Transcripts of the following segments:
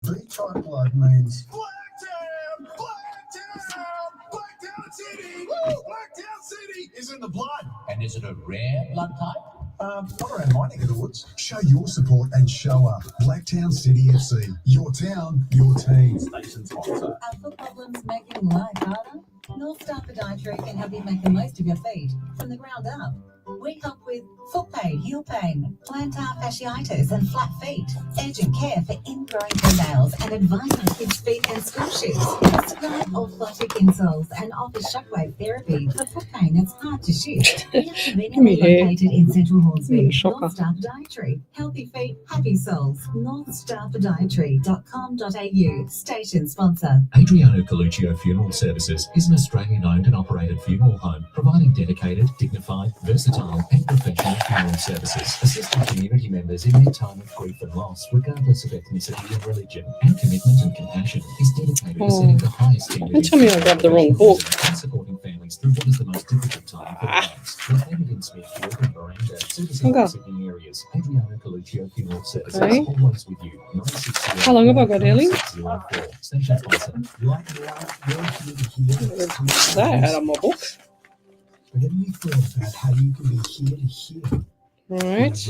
B-type blood means Blacktown! Blacktown! Blacktown City! Woo! Blacktown City is in the blood. And is it a rare blood type? not around my neck of the woods. Show your support and show up. Blacktown City FC. Your town, your team. Station sponsor. Are foot problems making life harder? North Star Podiatry can help you make the most of your feet from the ground up. We help with foot pain, heel pain, plantar fasciitis and flat feet, urgent care for ingrowing toenails and advice on kids' feet and school shoes. Prescribe orthotic insoles and offer shockwave therapy for foot pain that's hard to shift. We are conveniently located in Central Hornsby. North Star Podiatry. Healthy feet, happy soles. NorthStarPodiatry.com.au. Station sponsor. Adriano Coluccio Funeral Services is an Australian-owned and operated funeral home providing dedicated, dignified, versatile and professional funeral services, assisting community members in their time of grief and loss, regardless of ethnicity and religion. Our commitment and compassion is dedicated to setting the highest standard. Don't tell me I grabbed the wrong book. And supporting families through what is the most difficult time for their lives. Located in Smithfield and Miranda, servicing the Sydney areas, Adriano Coluccio Funeral Services, always with you. How long have I got, Ellie? 604. Station sponsor. Right now, you're here to hear That out of my book. But have you thought about how you can be here to hear? Right.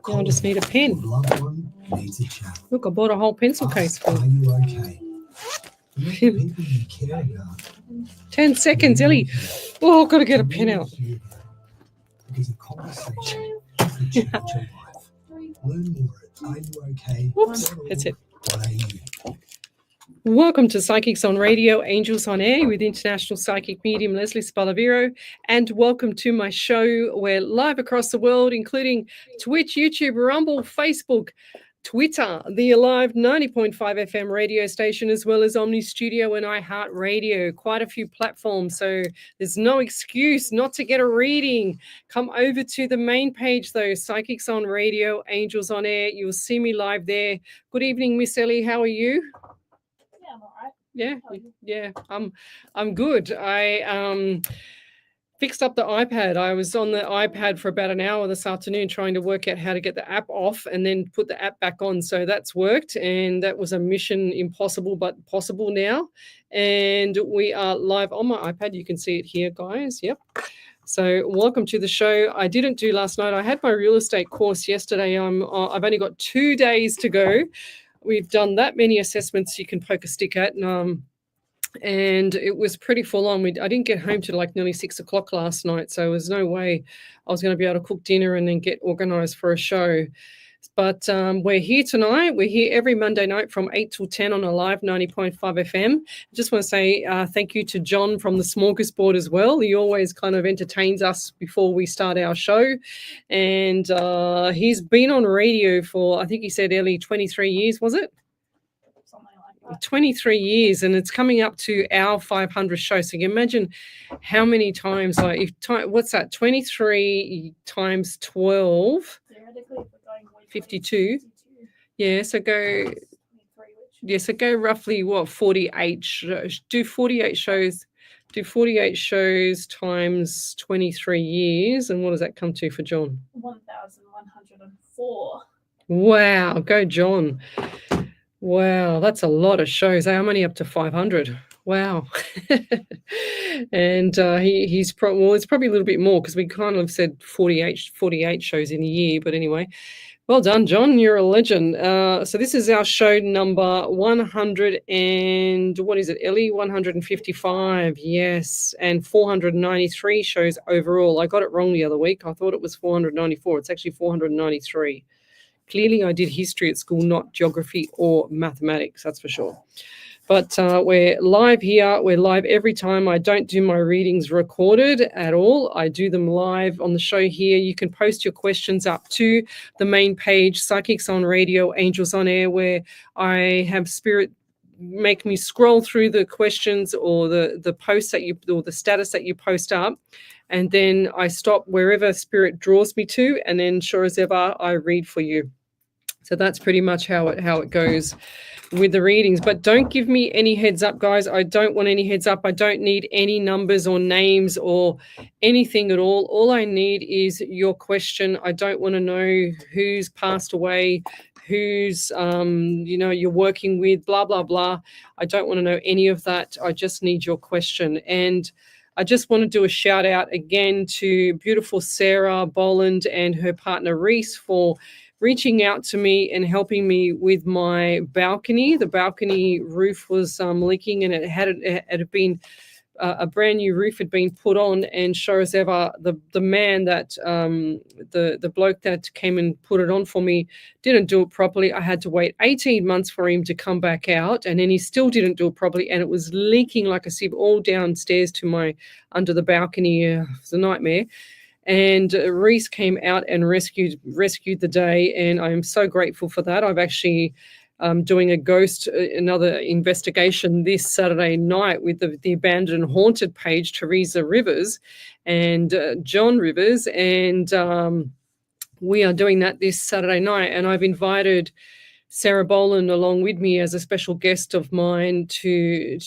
Now I just need a pen. Loved one needs a chat. Look, I bought a whole pencil case for Are it. you okay? For the people you care about. 10 seconds, Ellie. Oh, I've got to get a pen out. Because a conversation is the change of life. Learn more at Are You Okay? Whoops, that's it. .au. Welcome to Psychics on Radio, Angels on Air with international psychic medium Lesley Spaliviero, and welcome to my show. We're live across the world, including Twitch, YouTube, Rumble, Facebook, Twitter, the Alive 90.5 FM radio station, as well as Omni Studio and iHeartRadio. Quite a few platforms, so there's no excuse not to get a reading. Come over to the main page, though, Psychics on Radio, Angels on Air. You'll see me live there. Good evening, Miss Ellie. How are you? I'm all right. Yeah, I'm good. I fixed up the iPad. I was on the iPad for about an hour this afternoon trying to work out how to get the app off and then put the app back on. So that's worked, and that was a mission impossible, but possible now. And we are live on my iPad. You can see it here, guys. Yep. So welcome to the show. I didn't do last night. I had my real estate course yesterday. I've only got 2 days to go. We've done that many assessments you can poke a stick at, and it was pretty full on. I didn't get home till like nearly 6 o'clock last night, so there was no way I was going to be able to cook dinner and then get organised for a show. But we're here tonight. We're here every Monday night from 8 till 10 on Alive 90.5 FM. I just want to say thank you to John from the Smorgasbord as well. He always kind of entertains us before we start our show. And he's been on radio for, I think he said, Ellie, 23 years, was it? Something like that. 23 years, and it's coming up to our 500th show. So you can imagine how many times, what's that, 23 times 12? Theoretically, if we're going 52. Yeah, so go roughly 48 shows. Do 48 shows times 23 years, and what does that come to for John? 1,104. Wow, go John. Wow, that's a lot of shows. I'm only up to 500. Wow. And he's it's probably a little bit more because we kind of said 48 shows in a year, but anyway. Well done, John. You're a legend. So this is our show number 100 and what is it, Ellie? 155, yes, and 493 shows overall. I got it wrong the other week. I thought it was 494. It's actually 493. Clearly, I did history at school, not geography or mathematics, that's for sure. But we're live here. We're live every time. I don't do my readings recorded at all. I do them live on the show here. You can post your questions up to the main page, Psychics on Radio, Angels on Air, where I have Spirit make me scroll through the questions or the posts or the status that you post up. And then I stop wherever Spirit draws me to. And then sure as ever, I read for you. So that's pretty much how it goes with the readings. But don't give me any heads up, guys. I don't want any heads up. I don't need any numbers or names or anything at all. All I need is your question. I don't want to know who's passed away, who's you're working with, blah blah blah. I don't want to know any of that. I just need your question. And I just want to do a shout out again to beautiful Sarah Boland and her partner Reese for reaching out to me and helping me with my balcony. The balcony roof was leaking, and it had been a brand new roof had been put on. And sure as ever, the man that the bloke that came and put it on for me didn't do it properly. I had to wait 18 months for him to come back out, and then he still didn't do it properly, and it was leaking like a sieve all downstairs to my under the balcony. It was a nightmare. And Reese came out and rescued the day, and I am so grateful for that. I've actually doing another investigation this Saturday night with the Abandoned and Haunted page, Teresa Rivers and John Rivers, and we are doing that this Saturday night. And I've invited Sarah Boland along with me as a special guest of mine to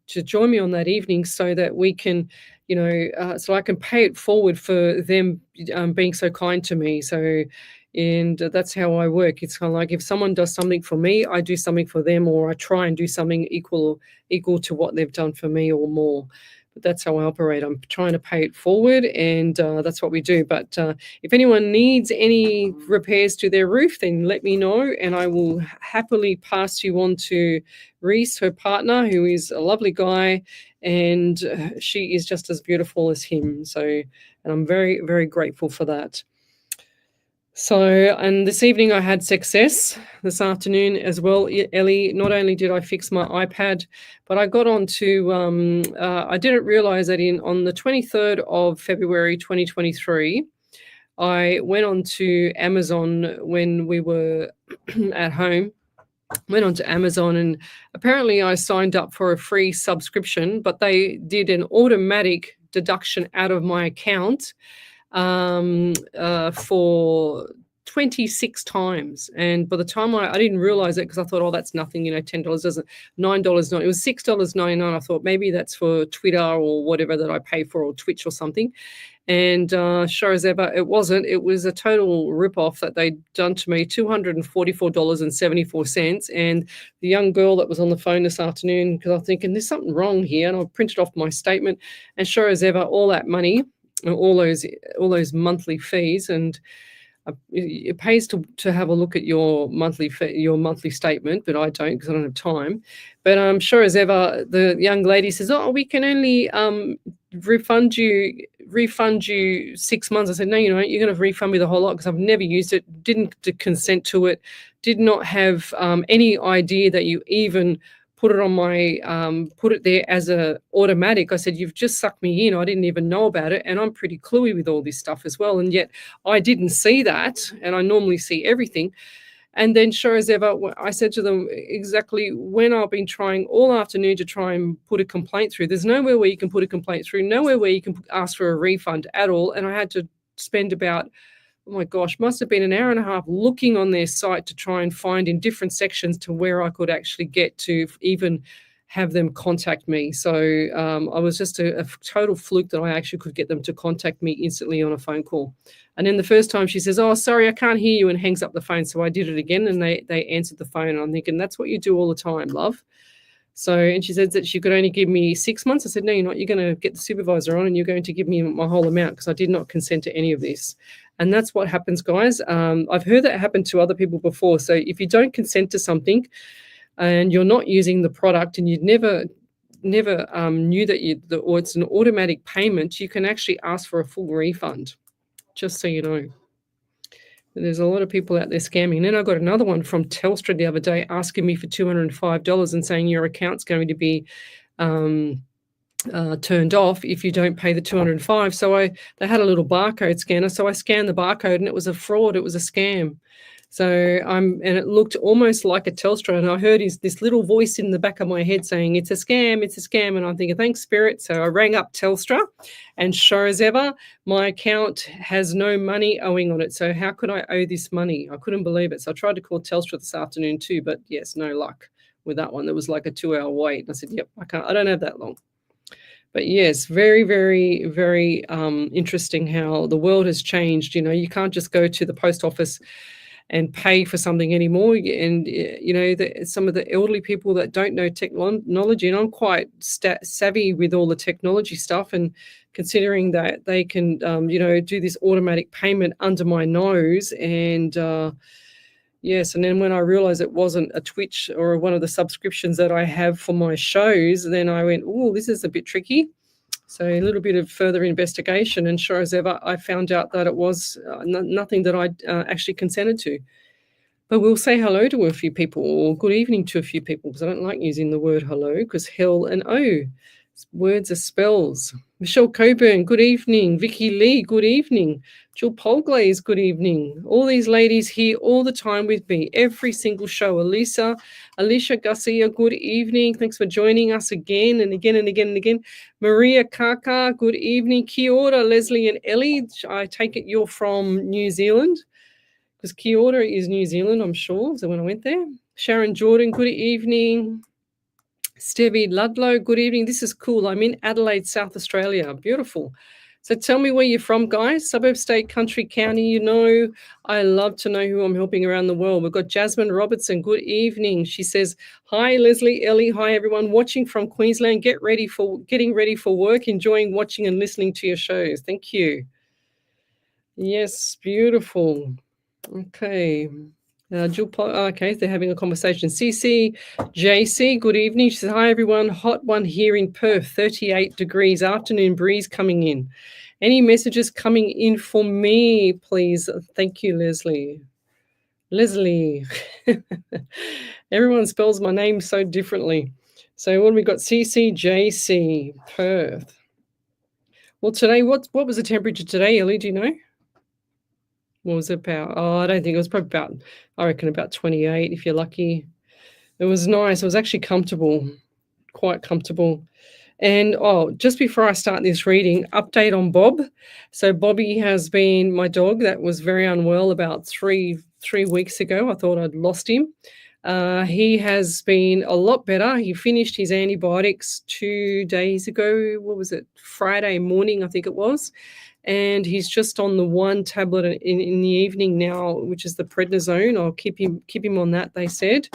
join me on that evening, so that we can, so I can pay it forward for them being so kind to me. And that's how I work. It's kind of like if someone does something for me, I do something for them, or I try and do something equal to what they've done for me or more. But that's how I operate. I'm trying to pay it forward, and that's what we do. But if anyone needs any repairs to their roof, then let me know, and I will happily pass you on to Reese, her partner, who is a lovely guy, and she is just as beautiful as him. And I'm very, very grateful for that. So, and this evening I had success this afternoon as well, Ellie. Not only did I fix my iPad, but I got on to, I didn't realize that on the 23rd of February 2023, I went on to Amazon when we were at home, went on to Amazon, and apparently I signed up for a free subscription, but they did an automatic deduction out of my account for 26 times. And by the time I didn't realize it, because I thought, oh, that's nothing, $10 doesn't, $9.90, it was $6.99. I thought maybe that's for Twitter or whatever that I pay for, or Twitch or something. And sure as ever, it wasn't. It was a total ripoff that they'd done to me, $244.74. And the young girl that was on the phone this afternoon, because I'm thinking there's something wrong here, and I printed off my statement, and sure as ever, all that money, all those monthly fees, and it pays to have a look at your monthly statement, but I don't, because I don't have time. But sure as ever, the young lady says, "Oh, we can only refund you 6 months." I said, "No, you're going to refund me the whole lot, because I've never used it, didn't consent to it, did not have any idea that you even put it on my, put it there as a automatic." I said, "You've just sucked me in. I didn't even know about it. And I'm pretty cluey with all this stuff as well. And yet I didn't see that. And I normally see everything." And then sure as ever, I said to them exactly when I've been trying all afternoon to try and put a complaint through. There's nowhere where you can put a complaint through, nowhere where you can ask for a refund at all. And I had to spend about, oh my gosh, must have been an hour and a half looking on their site to try and find in different sections to where I could actually get to even have them contact me. So I was just a total fluke that I actually could get them to contact me instantly on a phone call. And then the first time she says, "Oh, sorry, I can't hear you," and hangs up the phone. So I did it again, and they answered the phone. And I'm thinking, that's what you do all the time, love. So, and she said that she could only give me 6 months. I said, "No, you're not. You're going to get the supervisor on, and you're going to give me my whole amount, because I did not consent to any of this." And that's what happens, guys. I've heard that happen to other people before. So if you don't consent to something and you're not using the product, and you'd never knew that or it's an automatic payment, you can actually ask for a full refund, just so you know. There's a lot of people out there scamming. And then I got another one from Telstra the other day asking me for $205 and saying your account's going to be turned off if you don't pay the $205. So they had a little barcode scanner. So I scanned the barcode, and it was a fraud. It was a scam. So and it looked almost like a Telstra, and I heard this little voice in the back of my head saying, it's a scam, and I'm thinking, thanks, Spirit. So I rang up Telstra, and sure as ever, my account has no money owing on it. So how could I owe this money? I couldn't believe it. So I tried to call Telstra this afternoon too, but yes, no luck with that one. There was like a 2-hour wait. And I said, yep, I don't have that long. But yes, very, very, very interesting how the world has changed. You know, you can't just go to the post office and pay for something anymore. And, you know, some of the elderly people that don't know technology, and I'm quite savvy with all the technology stuff, and considering that they can, you know, do this automatic payment under my nose. And yes, and then when I realized it wasn't a Twitch or one of the subscriptions that I have for my shows, then I went, oh, this is a bit tricky. So a little bit of further investigation, and sure as ever, I found out that it was nothing that I actually consented to. But we'll say hello to a few people, or good evening to a few people, because I don't like using the word hello, because hell and oh, words are spells. Michelle Coburn, good evening. Vicky Lee, good evening. Jill Polglaze, good evening. All these ladies here all the time with me, every single show. Alicia Garcia, good evening. Thanks for joining us again and again and again and again. Maria Kaka, good evening. Kia ora, Leslie and Ellie. I take it you're from New Zealand, because Kia ora is New Zealand, I'm sure, so when I went there. Sharon Jordan, good evening. Stevie Ludlow, good evening. This is cool. I'm in Adelaide, South Australia. Beautiful. So tell me where you're from, guys. Suburb, state, country, county. You know, I love to know who I'm helping around the world. We've got Jasmine Robertson. Good evening. She says, hi, Leslie, Ellie. Hi, everyone. Watching from Queensland. Getting ready for work. Enjoying watching and listening to your shows. Thank you. Yes, beautiful. Okay. Okay, they're having a conversation. JC, good evening. She says, hi, everyone. Hot one here in Perth, 38 degrees. Afternoon breeze coming in. Any messages coming in for me, please? Thank you, Leslie. Everyone spells my name so differently. So what have we got? JC, Perth. Well, today, what was the temperature today, Ellie? Do you know? What was it about? Oh, I don't think it was probably about, I reckon about 28 if you're lucky. It was nice. It was actually comfortable, quite comfortable. And just before I start this reading, update on Bob. So Bobby has been my dog that was very unwell about three weeks ago. I thought I'd lost him. He has been a lot better. He finished his antibiotics 2 days ago. What was it? Friday morning, I think it was. And he's just on the one tablet in the evening now, which is the prednisone. I'll keep him on that, they said.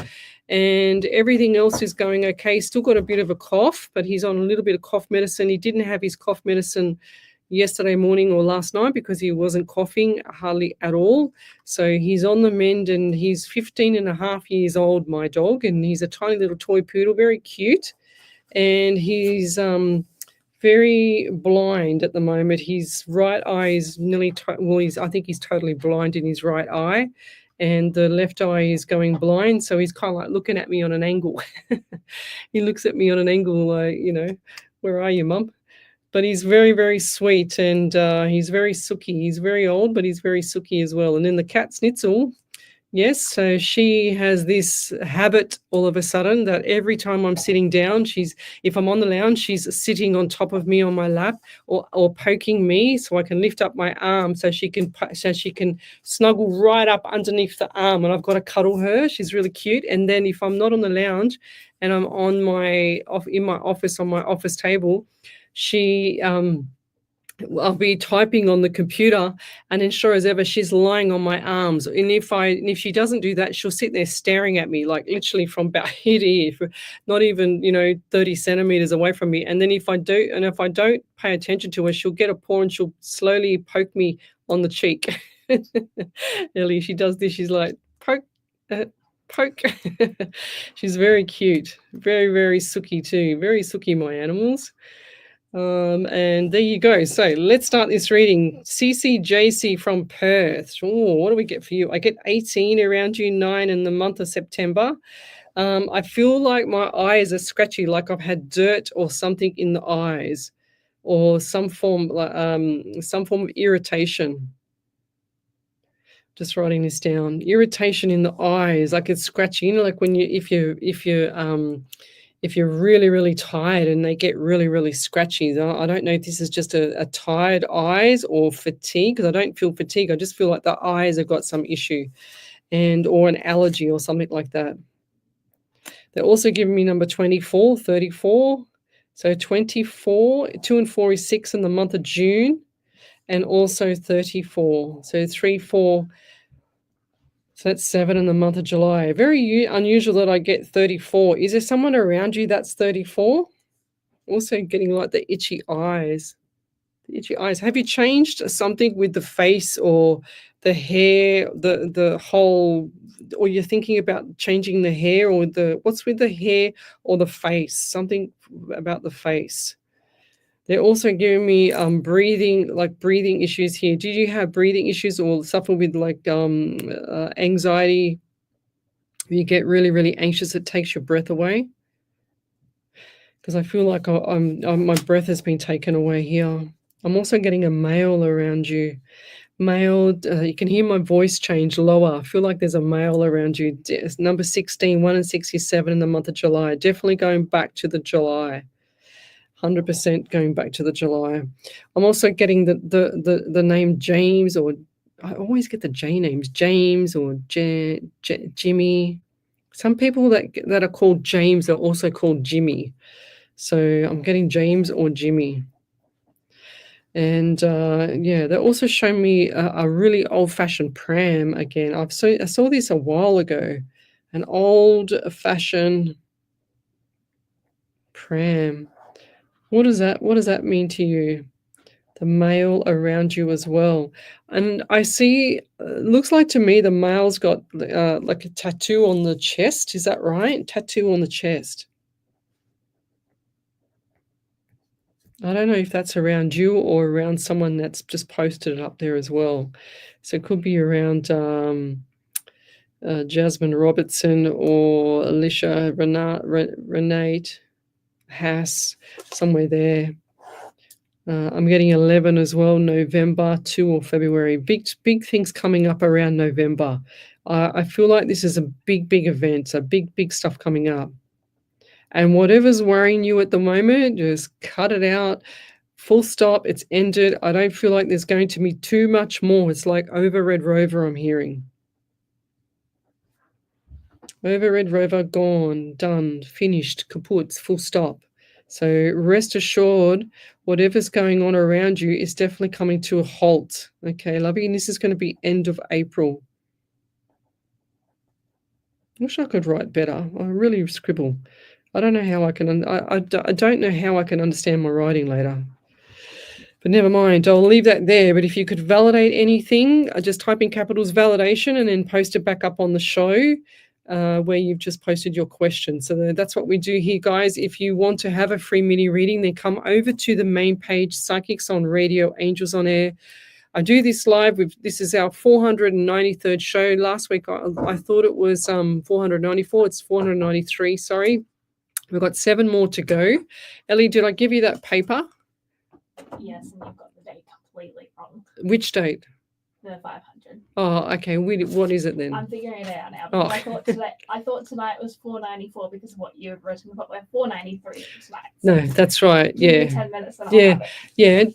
And everything else is going okay. He's still got a bit of a cough, but he's on a little bit of cough medicine. He didn't have his cough medicine yesterday morning or last night because he wasn't coughing hardly at all. So he's on the mend, and he's 15 and a half years old, my dog, and he's a tiny little toy poodle, very cute. And he's very blind at the moment. His right eye is I think he's totally blind in his right eye, and the left eye is going blind. So he's kind of like looking at me on an angle. He looks at me on an angle, where are you, Mum? But he's very, very sweet, and he's very sooky. He's very old, but he's very sooky as well. And then the cat Snitzel, yes, so she has this habit all of a sudden that every time I'm sitting down, if I'm on the lounge, she's sitting on top of me on my lap, or poking me so I can lift up my arm so she can snuggle right up underneath the arm, and I've got to cuddle her. She's really cute. And then if I'm not on the lounge and I'm in my office on my office table, I'll be typing on the computer, and then sure as ever, she's lying on my arms. And if she doesn't do that, she'll sit there staring at me, like literally from about here to here, not even 30 centimeters away from me. And then if I don't pay attention to her, she'll get a paw and she'll slowly poke me on the cheek. Ellie, she does this. She's like poke. She's very cute, very, very sooky too. Very sooky, my animals. And there you go. So let's start this reading. JC from Perth. Oh, what do we get for you? I get 18 around you, 9 in the month of September. I feel like my eyes are scratchy, like I've had dirt or something in the eyes, or some form of irritation. Just writing this down. Irritation in the eyes, like it's scratchy. You know, like when if you're really, really tired and they get really, really scratchy. I don't know if this is just a tired eyes or fatigue, because I don't feel fatigue. I just feel like the eyes have got some issue or an allergy or something like that. They're also giving me number 24, 34. So 24, 2 and 4 is 6 in the month of June, and also 34. So 3, 4. So that's 7 in the month of July. Very unusual that I get 34. Is there someone around you that's 34? Also getting like the itchy eyes. The itchy eyes. Have you changed something with the face or the hair, the whole, or you're thinking about changing the hair, or what's with the hair or the face? Something about the face. They're also giving me breathing issues here. Did you have breathing issues or suffer with like anxiety? You get really, really anxious. It takes your breath away. Because I feel like my breath has been taken away here. I'm also getting a male around you. Male, you can hear my voice change lower. I feel like there's a male around you. It's number 16, 1 and 67 in the month of July. Definitely going back to the July. 100% going back to the July. I'm also getting the name James, or I always get the J names, James or Jimmy. Some people that are called James are also called Jimmy. So I'm getting James or Jimmy. And they're also showing me a really old-fashioned pram again. I saw this a while ago, an old-fashioned pram. What does that mean to you? The male around you as well. And I see, looks like to me the male's got like a tattoo on the chest. Is that right? Tattoo on the chest. I don't know if that's around you or around someone that's just posted it up there as well. So it could be around Jasmine Robertson or Alicia Renate Haas, somewhere there. I'm getting 11 as well, November, 2 or February. Big things coming up around November. I feel like this is a big event, so big stuff coming up. And whatever's worrying you at the moment, just cut it out. Full stop. It's ended. I don't feel like there's going to be too much more. It's like over Red Rover, I'm hearing. Over Red Rover, gone, done, finished, kaput, full stop. So rest assured, whatever's going on around you is definitely coming to a halt. Okay, lovey, and this is going to be end of April. I wish I could write better. I really scribble. I don't know how I can. I don't know how I can understand my writing later. But never mind. I'll leave that there. But if you could validate anything, just type in capitals validation and then post it back up on the show where you've just posted your question. So that's what we do here, guys. If you want to have a free mini reading, then come over to the main page, Psychics on Radio, Angels on Air. I do this live. This is our 493rd show. Last week I thought it was 494. It's 493. Sorry. We've got 7 more to go. Ellie, did I give you that paper? Yes, and you've got the date completely wrong. Which date? The 500. Oh, okay. What is it then? I'm figuring it out now. Oh. I thought tonight was 494 because of what you've written, but we're 493 tonight. So No, that's right. give me Yeah. 10 minutes and I'll Yeah. have it.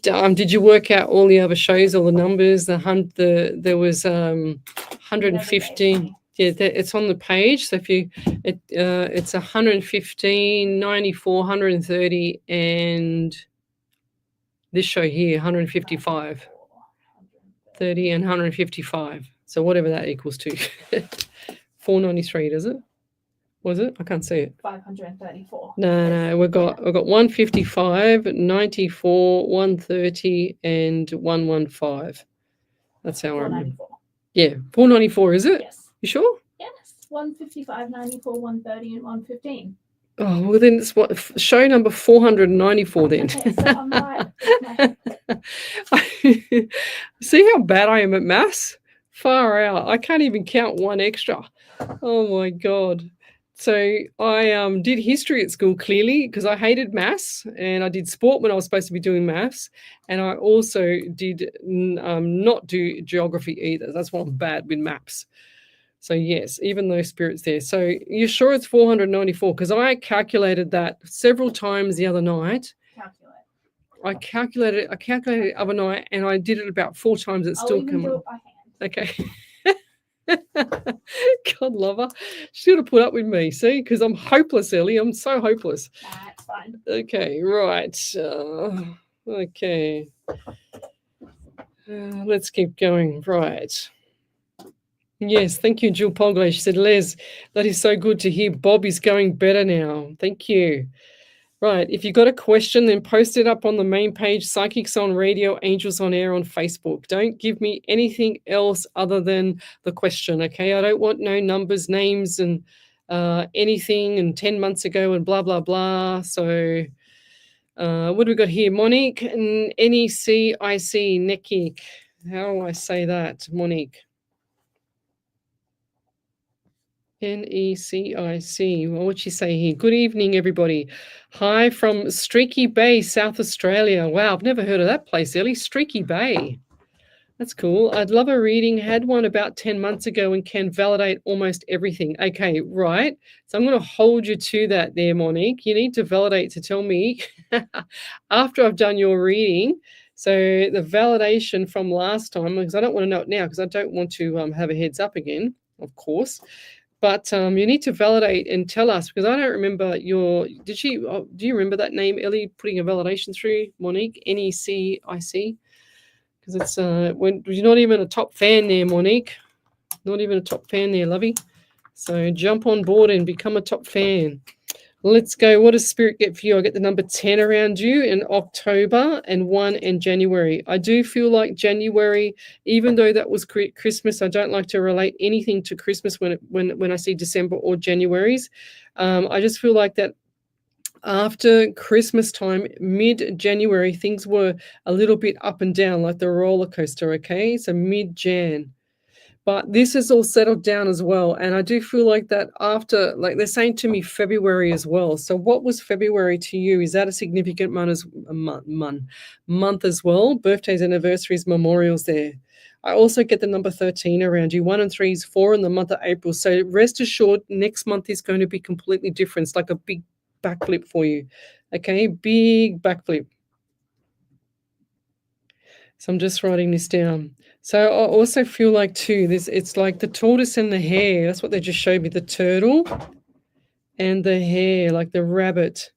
Yeah. Did you work out all the other shows, all the numbers? There was 115. Yeah, it's on the page. So it's 115, 94, 130, and this show here, 155. 30 and 155. So whatever that equals to. 493, does it? Was it? I can't see it. 534. No, we've got 155, 94, 130, and 115. That's how I remember. 494. Yeah, 494, is it? Yes. You sure? Yes. 155, 94, 130, and 115. Oh, well then it's show number 494 then. Okay, so I'm right. See how bad I am at maths? Far out. I can't even count one extra. Oh my God. So I did history at school clearly because I hated maths, and I did sport when I was supposed to be doing maths, and I also did not do geography either. That's why I'm bad with maps. So yes, even though spirit's there. So you're sure it's 494? Because I calculated that several times the other night. Calculate. I calculated it other night, and I did it about 4 times. It I'll still even came do up. it by hand. Okay. God love her. She would have put up with me, see, because I'm hopeless, Ellie. I'm so hopeless. That's fine. Okay, right. Okay. Let's keep going. Right. Yes, thank you, Jill Pogley. She said, Les, that is so good to hear. Bob is going better now. Thank you. Right. If you've got a question, then post it up on the main page, Psychics on Radio, Angels on Air on Facebook. Don't give me anything else other than the question, okay? I don't want no numbers, names, and anything, and 10 months ago and blah, blah, blah. So what do we got here? Monique, NECIC, Nekik. How do I say that, Monique? NECIC. What would she say here? Good evening, everybody. Hi from Streaky Bay, South Australia. Wow, I've never heard of that place, Ellie. Streaky Bay. That's cool. I'd love a reading. Had one about 10 months ago and can validate almost everything. Okay, right. So I'm going to hold you to that there, Monique. You need to validate to tell me after I've done your reading. So the validation from last time, because I don't want to know it now because I don't want to have a heads up again, of course. But you need to validate and tell us, because I don't remember do you remember that name, Ellie, putting a validation through, Monique, NECIC? Because it's when you're not even a top fan there, Monique. Not even a top fan there, lovey. So jump on board and become a top fan. Let's go. What does Spirit get for you? I get the number 10 around you in October and 1 in January. I do feel like January, even though that was Christmas, I don't like to relate anything to Christmas when I see December or January's. I just feel like that after Christmas time, mid-January, things were a little bit up and down, like the roller coaster, okay? So mid-Jan. But this is all settled down as well. And I do feel like that after, like they're saying to me, February as well. So what was February to you? Is that a significant month as well? Birthdays, anniversaries, memorials there. I also get the number 13 around you. 1 and 3 is 4 in the month of April. So rest assured, next month is going to be completely different. It's like a big backflip for you. Okay, big backflip. So I'm just writing this down. So I also feel like too, it's like the tortoise and the hare. That's what they just showed me, the turtle and the hare, like the rabbit.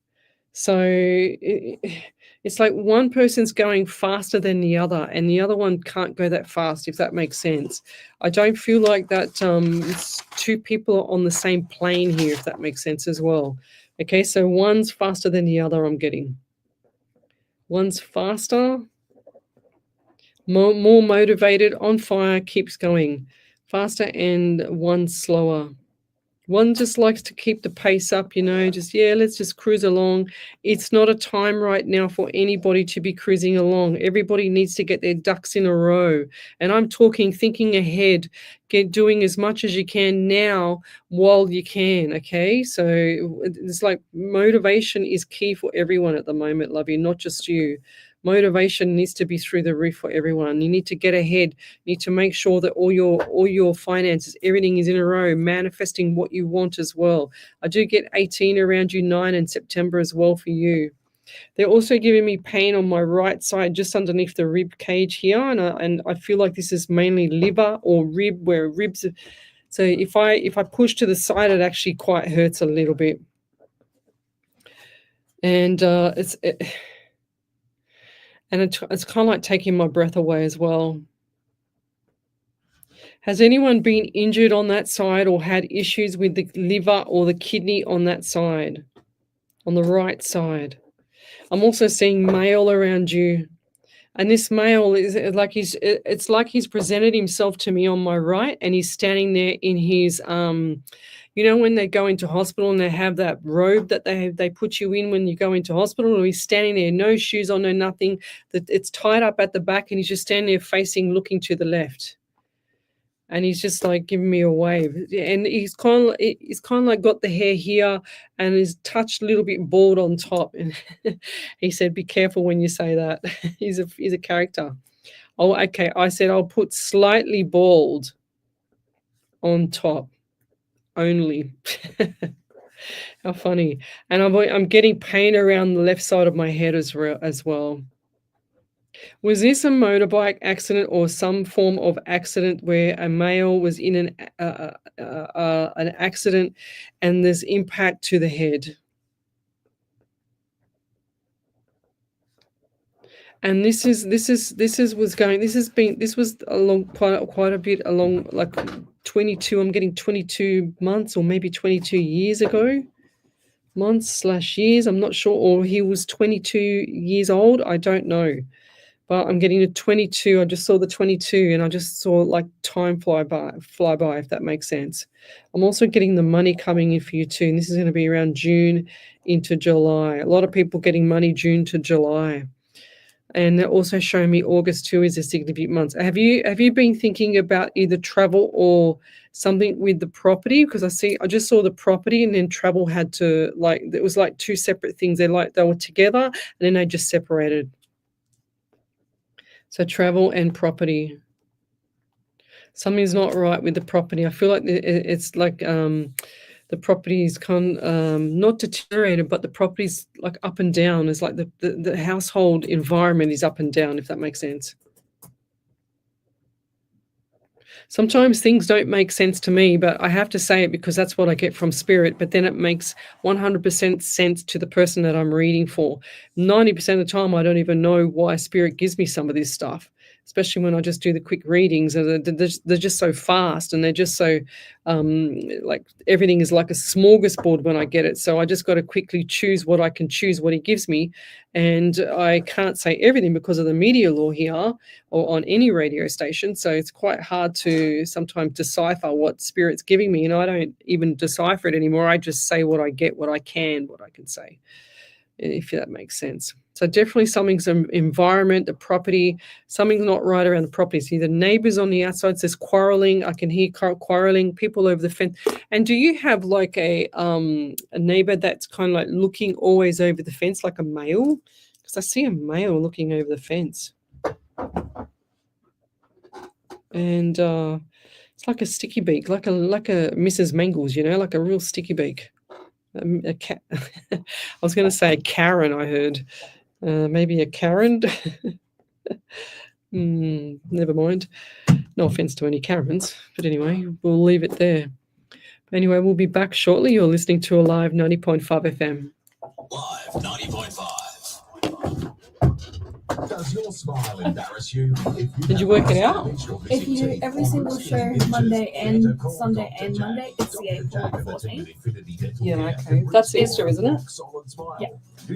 So it's like one person's going faster than the other and the other one can't go that fast, if that makes sense. I don't feel like that it's 2 people are on the same plane here, if that makes sense as well. Okay, so one's faster than the other, I'm getting. One's faster. More motivated, on fire, keeps going faster, and one slower. One just likes to keep the pace up, let's just cruise along. It's not a time right now for anybody to be cruising along. Everybody needs to get their ducks in a row. And I'm talking thinking ahead, doing as much as you can now while you can, okay? So it's like motivation is key for everyone at the moment, lovey, not just you. Motivation needs to be through the roof for everyone. You need to get ahead. You need to make sure that all your finances, everything is in a row, manifesting what you want as well. I do get 18 around you, 9 in September as well for you. They're also giving me pain on my right side, just underneath the rib cage here, and I feel like this is mainly liver or rib, where ribs. So if I push to the side, it actually quite hurts a little bit, and it's kind of like taking my breath away as well. Has anyone been injured on that side or had issues with the liver or the kidney on that side, on the right side? I'm also seeing male around you. And this male is like it's like he's presented himself to me on my right, and he's standing there in his when they go into hospital and they have that robe that they put you in when you go into hospital, or he's standing there, no shoes on, no nothing, that it's tied up at the back, and he's just standing there looking to the left. and he's just like giving me a wave. And he's kind of like got the hair here and is touched a little bit bald on top. And he said, "Be careful when you say that." He's a character. Oh, okay. I said I'll put slightly bald on top only. How funny. And I'm getting pain around the left side of my head as well. Was this a motorbike accident or some form of accident where a male was in an accident and there's impact to the head? And this was along quite a bit along, like 22. I'm getting 22 months or maybe 22 years ago, months/years. I'm not sure. Or he was 22 years old. I don't know, but I'm getting a 22. I just saw the 22, and I just saw like time fly by. If that makes sense. I'm also getting the money coming in for you too. And this is going to be around June into July. A lot of people getting money June to July. And they're also showing me August too is a significant month. Have you been thinking about either travel or something with the property? Because I just saw the property and then travel had to, like, it was like two separate things. They were together and then they just separated. So travel and property. Something's not right with the property. I feel like it's like the property is not deteriorated, but the property's like up and down. It's like the household environment is up and down, if that makes sense. Sometimes things don't make sense to me, but I have to say it because that's what I get from spirit. But then it makes 100% sense to the person that I'm reading for. 90% of the time, I don't even know why spirit gives me some of this stuff, especially when I just do the quick readings. And they're just so fast, and they're just so like everything is like a smorgasbord when I get it. So I just got to quickly choose what I can choose, what he gives me. And I can't say everything because of the media law here or on any radio station. So it's quite hard to sometimes decipher what spirit's giving me. And I don't even decipher it anymore. I just say what I get, what I can say, if that makes sense. So definitely something's environment, the property, something's not right around the property. See the neighbors on the outside, says quarreling. I can hear quarreling, people over the fence. And do you have like a neighbor that's kind of like looking always over the fence, like a male? Because I see a male looking over the fence. And it's like a sticky beak, like a Mrs. Mangles, like a real sticky beak. A cat. I was going to say a Karen, I heard. Maybe a Karen. Never mind. No offense to any Karens, but anyway, we'll leave it there. Anyway, we'll be back shortly. You're listening to a live 90.5 FM. Live 90.5. Does your smile embarrass you? Did you work it out? If you do every single show Monday and Sunday and Monday, it's the April 14th. Yeah, okay. That's Easter, isn't it? Yeah.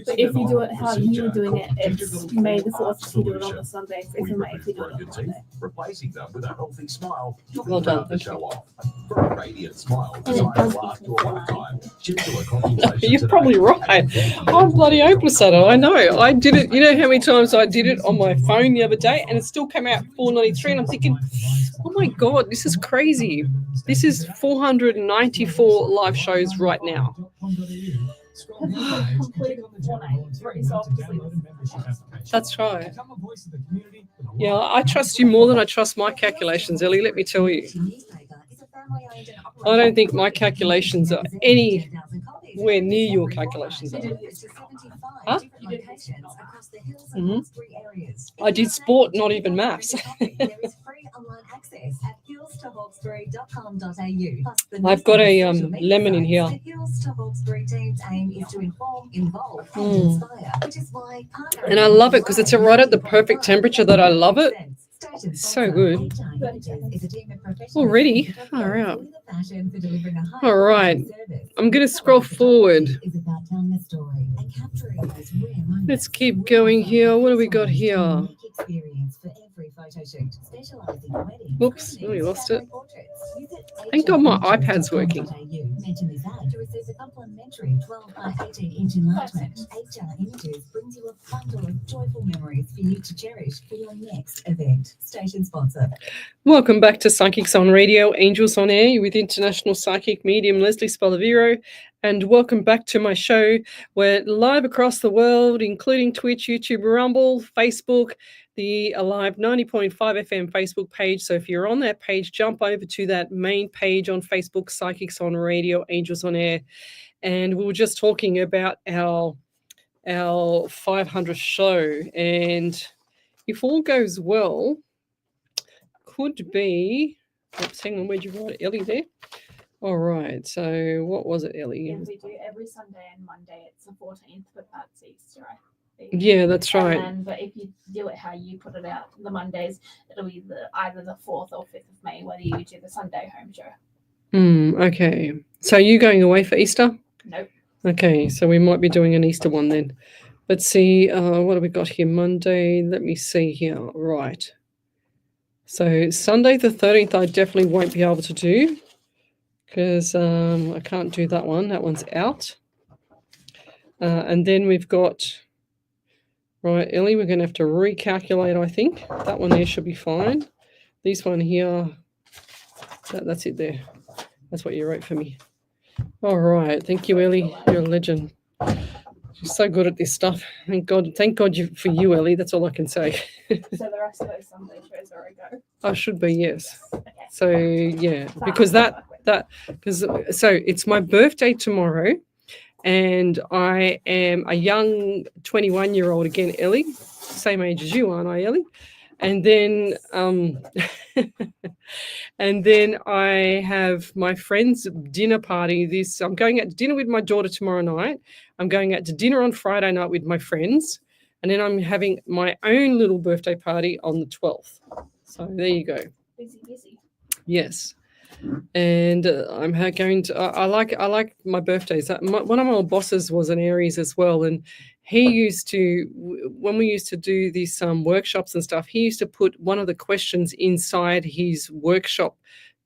But if you do it how you were doing it, it's May the 4th if you do it on the Sunday, 5th of May if you do it on the Monday. Replacing them with a healthy smile. Well done. To show off. For a radiant smile designed to last your lifetime. You're probably right. I'm bloody hopeless at it. I know. I did it. You know how many times I did it on my phone the other day, and it still came out 493, and I'm thinking, oh my God, this is crazy. This is 494 live shows right now. That's right. Yeah, I trust you more than I trust my calculations, Ellie, let me tell you. I don't think my calculations are anywhere near your calculations. Huh? Mm-hmm. I did sport, not even maths. I've got a lemon in here. And I love it because it's right at the perfect temperature that I love it. It's so good. Already? All right. All right. I'm going to scroll forward. Let's keep going here. What do we got here? Oops, we lost it. Thank God my iPad's working. mention this ad to receive a complimentary 12 by 18-inch enlargement. HDR Images brings you a bundle of joyful memories for you to cherish for your next event. Station sponsor. Welcome back to Psychics on Radio, Angels on Air with international psychic medium Lesley Spaliviero. And welcome back to my show. We're live across the world, including Twitch, YouTube, Rumble, Facebook, the Alive 90.5 FM Facebook page. So if you're on that page, jump over to that main page on Facebook, Psychics on Radio, Angels on Air. And we were just talking about our 500th show. And if all goes well, could be, oops, hang on, where'd you write it, Ellie there? All right, so what was it, Ellie? Yeah, we do every Sunday and Monday. It's the 14th, but that's Easter, I think. Yeah, that's right. But if you do it how you put it out, the Mondays, it'll be either the 4th or 5th of May, whether you do the Sunday home show. Okay. So are you going away for Easter? Nope. Okay, so we might be doing an Easter one then. Let's see, what have we got here? Monday, let me see here. Right. So Sunday the 13th, I definitely won't be able to do because I can't do that one. That one's out. And then we've got, right, Ellie, we're going to have to recalculate, I think. That one there should be fine. This one here, that's it there. That's what you wrote for me. All right. Thank you, Ellie. You're a legend. She's so good at this stuff. Thank God for you, Ellie. That's all I can say. So the rest of those Sunday shows are a go. I should be, yes. Okay. So yeah, because so it's my birthday tomorrow, and I am a young 21-year-old again, Ellie, same age as you, aren't I, Ellie? And then and then I have my friend's dinner party. I'm going out to dinner with my daughter tomorrow night. I'm going out to dinner on Friday night with my friends. And then I'm having my own little birthday party on the 12th. So there you go. Busy. Yes. And I'm going to, I like my birthdays. One of my bosses was an Aries as well. And he used to, when we used to do these workshops and stuff, he used to put one of the questions inside his workshop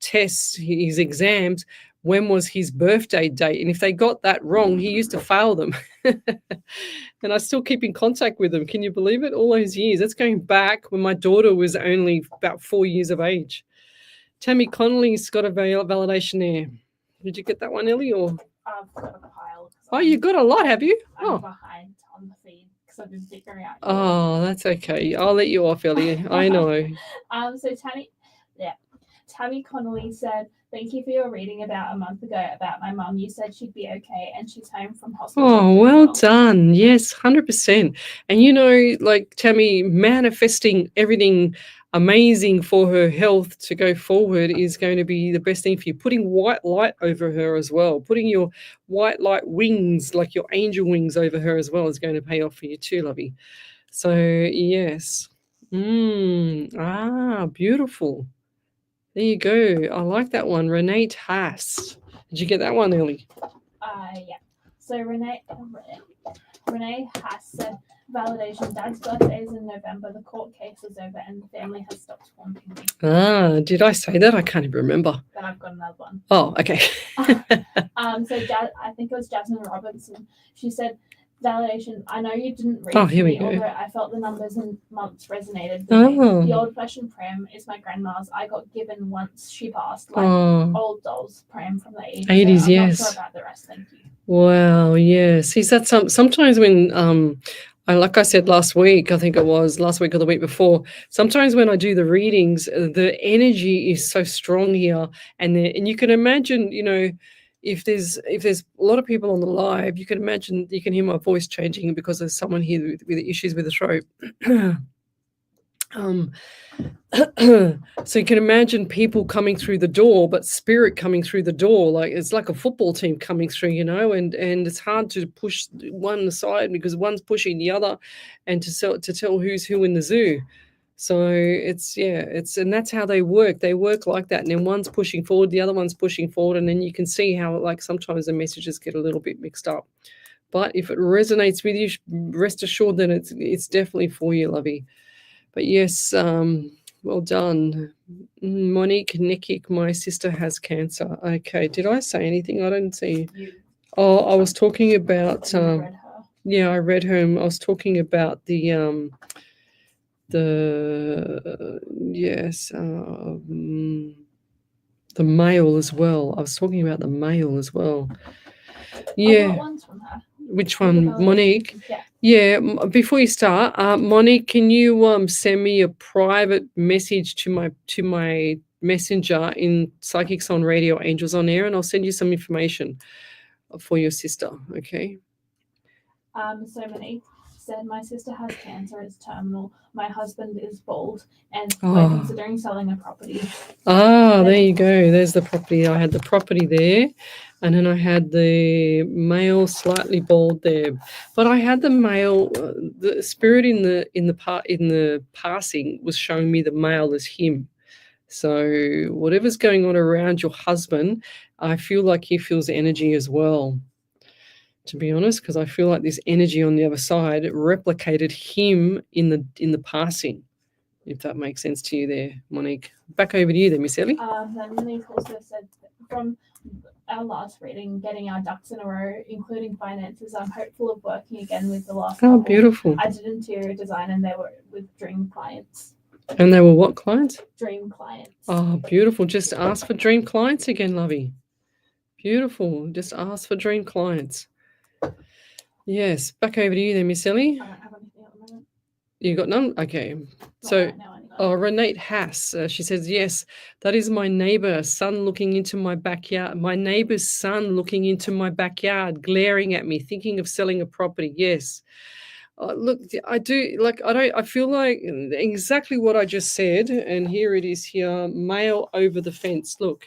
tests, his exams, when was his birthday date? And if they got that wrong, he used to fail them. And I still keep in contact with them. Can you believe it? All those years. That's going back when my daughter was only about 4 years of age. Tammy Connolly's got a validation there. Did you get that one, Ellie? Or I've got a pile. Oh, you got a lot, have you? I'm behind on the feed because I've been figuring out. Oh, that's okay. I'll let you off, Ellie. I know. So Tammy Connolly said, "Thank you for your reading about a month ago about my mum. You said she'd be okay and she's home from hospital." Oh, well done. Yes, 100%. And like Tammy, manifesting everything amazing for her health to go forward is going to be the best thing for you. Putting white light over her as well. Putting your white light wings, like your angel wings over her as well, is going to pay off for you too, lovey. So, yes. Beautiful. There you go. I like that one. Renee Haas. Did you get that one, Ellie? Yeah. So Renee Haas said, "Validation. Dad's birthday is in November. The court case is over and the family has stopped haunting me." Did I say that? I can't even remember. Then I've got another one. Oh, okay. So I think it was Jasmine Robinson. She said, "Validation. I know you didn't read here we me, go. although I felt the numbers and months resonated with me. The old-fashioned pram is my grandma's. I got given once she passed, like old dolls pram from the 80s. 80s, so I'm yes. not sure about the rest. Thank you." Wow, yes. See, that's sometimes when like I said last week, I think it was last week or the week before, sometimes when I do the readings, the energy is so strong here, and you can imagine, if there's a lot of people on the live, you can imagine, you can hear my voice changing because there's someone here with issues with the throat. So you can imagine people coming through the door, but spirit coming through the door, like it's like a football team coming through, and it's hard to push one aside because one's pushing the other, and to tell who's who in the zoo. So and that's how they work. They work like that, and then one's pushing forward, the other one's pushing forward, and then you can see how like sometimes the messages get a little bit mixed up. But if it resonates with you, rest assured that it's definitely for you, lovey. But yes, Well done. Monique Nikic, my sister has cancer. Okay. Did I say anything? I don't see. You Oh, I was talking about read her. yeah, I read her. I was talking about the yes, the mail as well. I was talking about the mail as well. I Yeah. got ones from her. Which With the one, Monique? validation. Yeah. Yeah. Before you start, Monique, can you send me a private message to my messenger in Psychics on Radio, Angels on Air, and I'll send you some information for your sister. Okay. So Monique said, my sister has cancer, it's terminal. My husband is bald, and Oh. we're considering selling a property. Ah, there you go. There's the property. I had the property there, and then I had the male slightly bald there. But I had the male. The spirit in the passing was showing me the male as him. So whatever's going on around your husband, I feel like he feels energy as well. To be honest, because I feel like this energy on the other side replicated him in the passing. If that makes sense to you there, Monique. Back over to you then, Miss Ellie. Then Monique also said, from our last reading, getting our ducks in a row, including finances, I'm hopeful of working again with the last Oh, couple. beautiful. I did interior design, and they were with dream clients. And they were what clients? Dream clients. Oh, beautiful. Just ask for dream clients again, lovey. Beautiful. Just ask for dream clients. Yes. Back over to you then, Miss Ellie. I don't have anything at the moment. You got none? Okay. Not So, right now, anyway. oh, Renate Hass, she says, yes, that is my neighbor, son looking into my backyard. My neighbor's son looking into my backyard, glaring at me, thinking of selling a property. Yes. Look, I do, I feel like exactly what I just said. And here it is here, male over the fence. Look,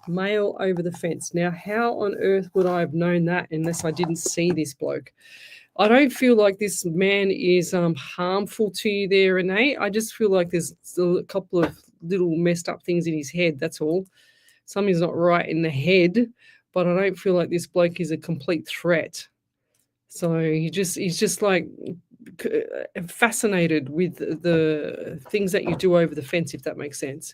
male over the fence. Now, how on earth would I have known that unless I didn't see this bloke? I don't feel like this man is harmful to you there, Renee. I just feel like there's a couple of little messed up things in his head, that's all. Something's not right in the head, but I don't feel like this bloke is a complete threat. So he's just like fascinated with the things that you do over the fence, if that makes sense.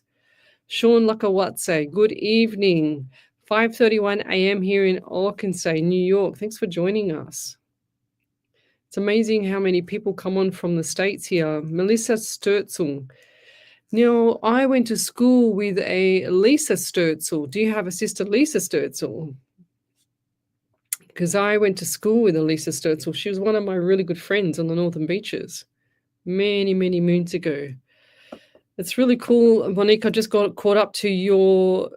Sean Lakawatse, good evening. 5:31 a.m. here in Arkansas, New York. Thanks for joining us. It's amazing how many people come on from the States here. Melissa Sturzel. Now, I went to school with a Lisa Sturzel. Do you have a sister, Lisa Sturzel? Because I went to school with a Lisa Sturzel. She was one of my really good friends on the Northern Beaches many, many moons ago. It's really cool, Monique. I just got caught up to your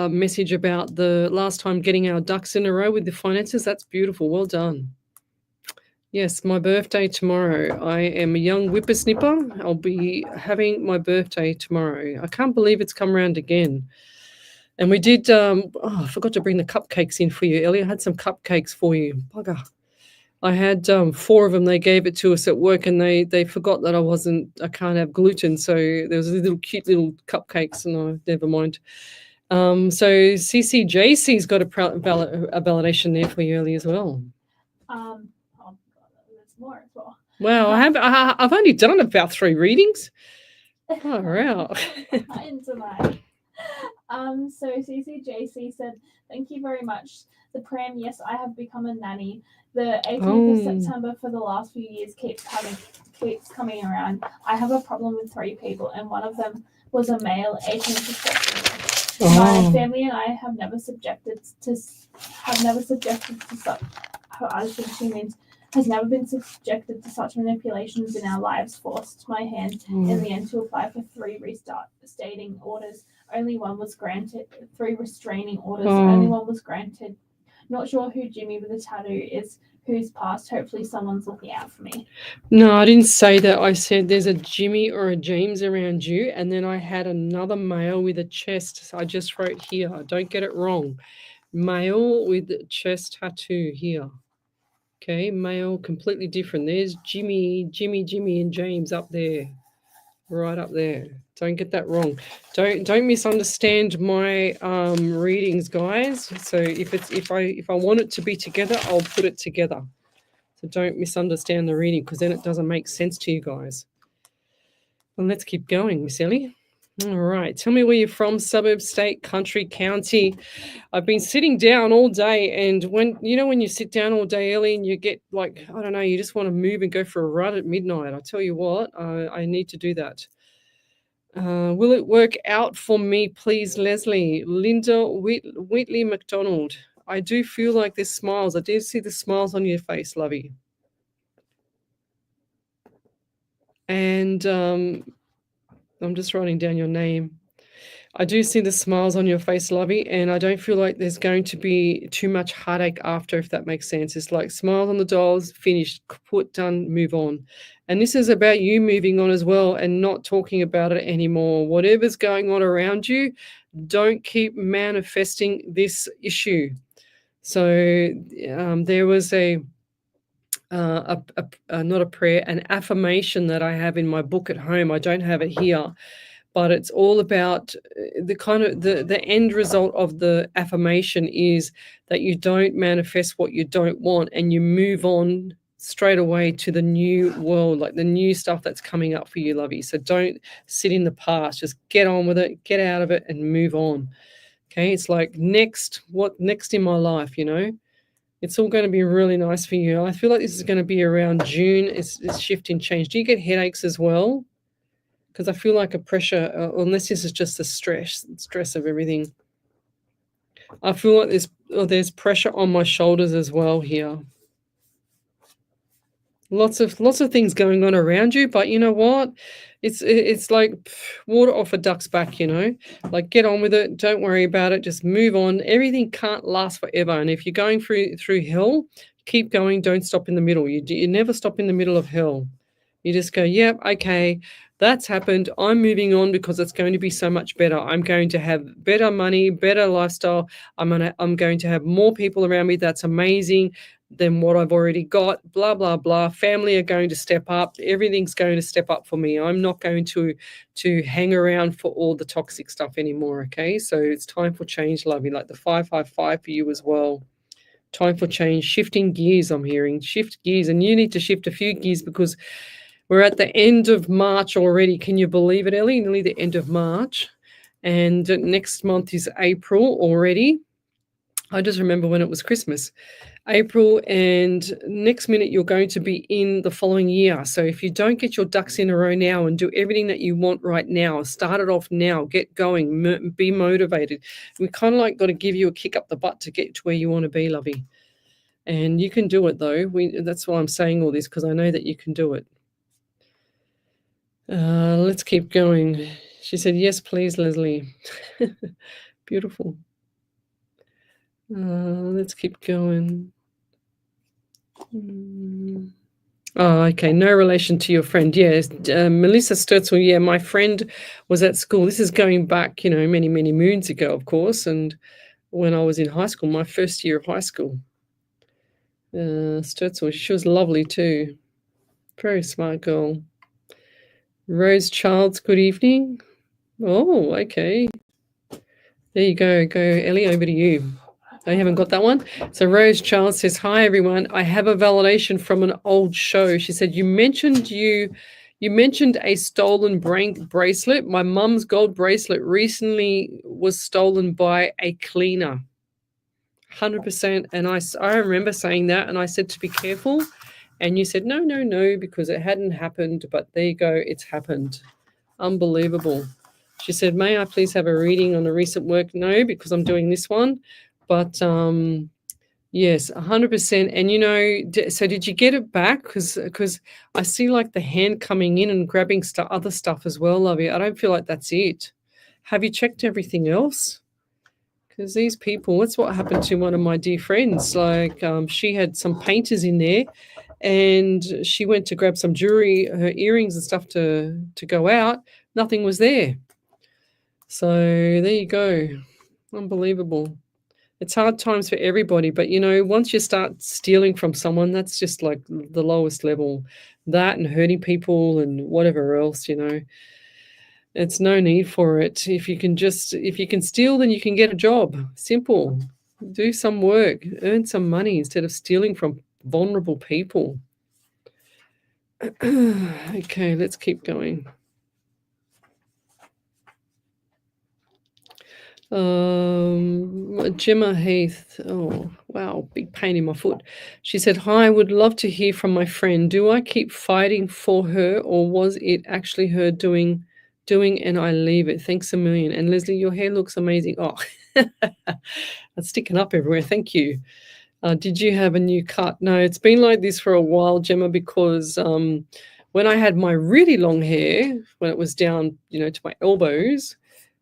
message about the last time getting our ducks in a row with the finances. That's beautiful. Well done. Yes, my birthday tomorrow. I am a young whippersnipper. I'll be having my birthday tomorrow. I can't believe it's come around again. And we did, I forgot to bring the cupcakes in for you, Ellie. I had some cupcakes for you. Bugger. I had 4 of them. They gave it to us at work, and they forgot that I can't have gluten. So there was little cute little cupcakes, and never mind. So CCJC's got a validation there for you, Ellie, as well. There's more as well. Wow, I've only done about 3 readings. Oh, wow. Into mine. So CCJC said, thank you very much. The pram, yes, I have become a nanny. The 18th of September for the last few years keeps coming around. I have a problem with 3 people, and one of them was a male, 18 to 40. My family and I have never subjected to such. I think she means has never been subjected to such manipulations in our lives. Forced my hand in the end to apply for 3 restating orders. Only one was granted. 3 restraining orders. Only one was granted. Not sure who Jimmy with the tattoo is, who's passed. Hopefully someone's looking out for me. No, I didn't say that. I said there's a Jimmy or a James around you, and then I had another male with a chest. So I just wrote here. Don't get it wrong. Male with chest tattoo here. Okay, male, completely different. There's Jimmy, and James up there. Right up there. Don't get that wrong. Don't misunderstand my readings, guys. So if I want it to be together, I'll put it together. So don't misunderstand the reading, because then it doesn't make sense to you guys. Well, let's keep going, Miss Ellie. All right. Tell me where you're from, suburb, state, country, county. I've been sitting down all day, and when you sit down all day, Ellie, and you get like, I don't know, you just want to move and go for a run at midnight. I tell you what, I need to do that. Will it work out for me, please, Leslie? Linda Wheatley McDonald. I do feel like there's smiles. I do see the smiles on your face, lovey. And I'm just writing down your name. I do see the smiles on your face, lovey, and I don't feel like there's going to be too much heartache after, if that makes sense. It's like smiles on the dolls, finished, put, done, move on. And this is about you moving on as well and not talking about it anymore. Whatever's going on around you, don't keep manifesting this issue. So there was not a prayer, an affirmation that I have in my book at home. I don't have it here, but it's all about the end result of the affirmation is that you don't manifest what you don't want, and you move on straight away to the new world, like the new stuff that's coming up for you, lovey. So don't sit in the past, just get on with it, get out of it and move on. Okay, it's like what next in my life, It's all going to be really nice for you. I feel like this is going to be around June. It's shifting, change. Do you get headaches as well? Because I feel like a pressure, unless this is just the stress of everything. I feel like there's pressure on my shoulders as well here. Lots of things going on around you, but you know what? It's like water off a duck's back, Like get on with it. Don't worry about it. Just move on. Everything can't last forever. And if you're going through hell, keep going. Don't stop in the middle. You never stop in the middle of hell. You just go, yep, okay, that's happened. I'm moving on because it's going to be so much better. I'm going to have better money, better lifestyle. I'm going to have more people around me. That's amazing than what I've already got, blah, blah, blah. Family are going to step up. Everything's going to step up for me. I'm not going to hang around for all the toxic stuff anymore, okay? So it's time for change, lovey, like the 555 for you as well. Time for change, shifting gears, I'm hearing. Shift gears, and you need to shift a few gears because we're at the end of March already. Can you believe it, Ellie? Nearly the end of March. And next month is April already. I just remember when it was Christmas. April, and next minute you're going to be in the following year. So if you don't get your ducks in a row now and do everything that you want right now, start it off now, get going, be motivated. We kind of like got to give you a kick up the butt to get to where you want to be, lovey. And you can do it though. That's why I'm saying all this, because I know that you can do it. Let's keep going. She said, yes, please, Leslie. Beautiful. Let's keep going. Oh, okay. No relation to your friend. Yes. Melissa Sturzel. Yeah, my friend was at school. This is going back, many, many moons ago, of course. And when I was in high school, my first year of high school. Sturzel, she was lovely too. Very smart girl. Rose Childs, good evening. Oh, okay. There you go. Go, Ellie, over to you. I haven't got that one. So Rose Childs says, hi, everyone. I have a validation from an old show. She said, you mentioned a stolen bracelet. My mum's gold bracelet recently was stolen by a cleaner. 100%. And I remember saying that, and I said to be careful. And you said, no, because it hadn't happened. But there you go. It's happened. Unbelievable. She said, may I please have a reading on a recent work? No, because I'm doing this one. But yes, 100%. And, so did you get it back? Because I see like the hand coming in and grabbing other stuff as well, lovey. I don't feel like that's it. Have you checked everything else? Because these people, that's what happened to one of my dear friends. Like she had some painters in there and she went to grab some jewelry, her earrings and stuff to go out. Nothing was there. So there you go. Unbelievable. It's hard times for everybody, but once you start stealing from someone, that's just like the lowest level. That and hurting people and whatever else, it's no need for it. If you can steal, then you can get a job. Simple. Do some work, earn some money instead of stealing from vulnerable people. Okay, let's keep going. Gemma Heath. Oh, wow. Big pain in my foot. She said, hi, I would love to hear from my friend. Do I keep fighting for her, or was it actually her doing and I leave it? Thanks a million. And Lesley, your hair looks amazing. Oh, it's sticking up everywhere. Thank you. Did you have a new cut? No, it's been like this for a while, Gemma, because when I had my really long hair, when it was down, to my elbows,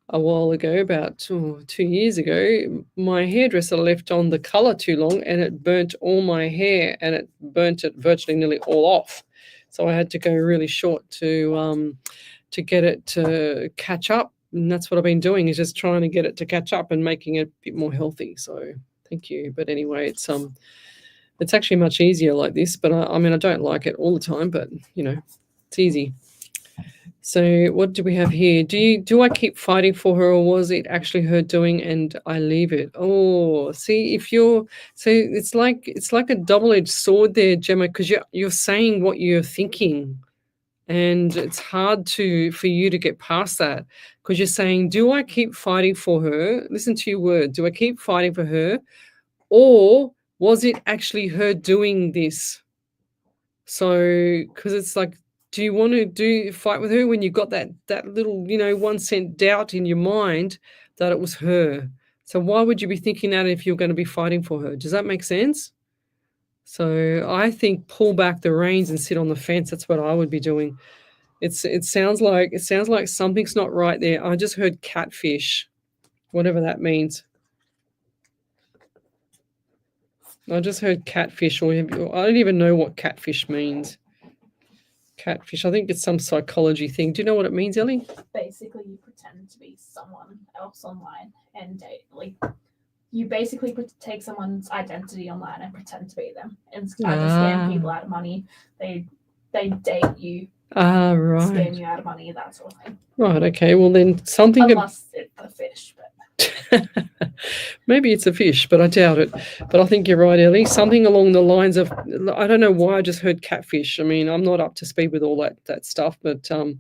a while ago, about 2 years ago, my hairdresser left on the color too long and it burnt all my hair, and it burnt it virtually nearly all off. So I had to go really short to get it to catch up. And that's what I've been doing, is just trying to get it to catch up and making it a bit more healthy. So thank you. But anyway, it's actually much easier like this, but I mean, I don't like it all the time, but it's easy. So what do we have here? Do I keep fighting for her, or was it actually her doing and I leave it? Oh, see, it's like a double-edged sword there, Gemma, because you're saying what you're thinking, and it's hard for you to get past that, because you're saying, do I keep fighting for her? Listen to your word. Do I keep fighting for her, or was it actually her doing this? So, because it's like, do you want to fight with her when you got that little 1 cent doubt in your mind that it was her? So why would you be thinking that if you're going to be fighting for her? Does that make sense? So I think pull back the reins and sit on the fence. That's what I would be doing. It sounds like something's not right there. I just heard catfish, whatever that means. I just heard catfish, or I don't even know what catfish means. Catfish. I think it's some psychology thing. Do you know what it means, Ellie? Basically, you pretend to be someone else online and date. Like, you basically take someone's identity online and pretend to be them, and try to scam people out of money. They date you. Right. Scam you out of money, that sort of thing. Right. Okay. Well, then something. Unless it's a fish, but. Maybe it's a fish, but I doubt it. But I think you're right, Ellie. Something along the lines of, I don't know why I just heard catfish. I mean, I'm not up to speed with all that stuff, but or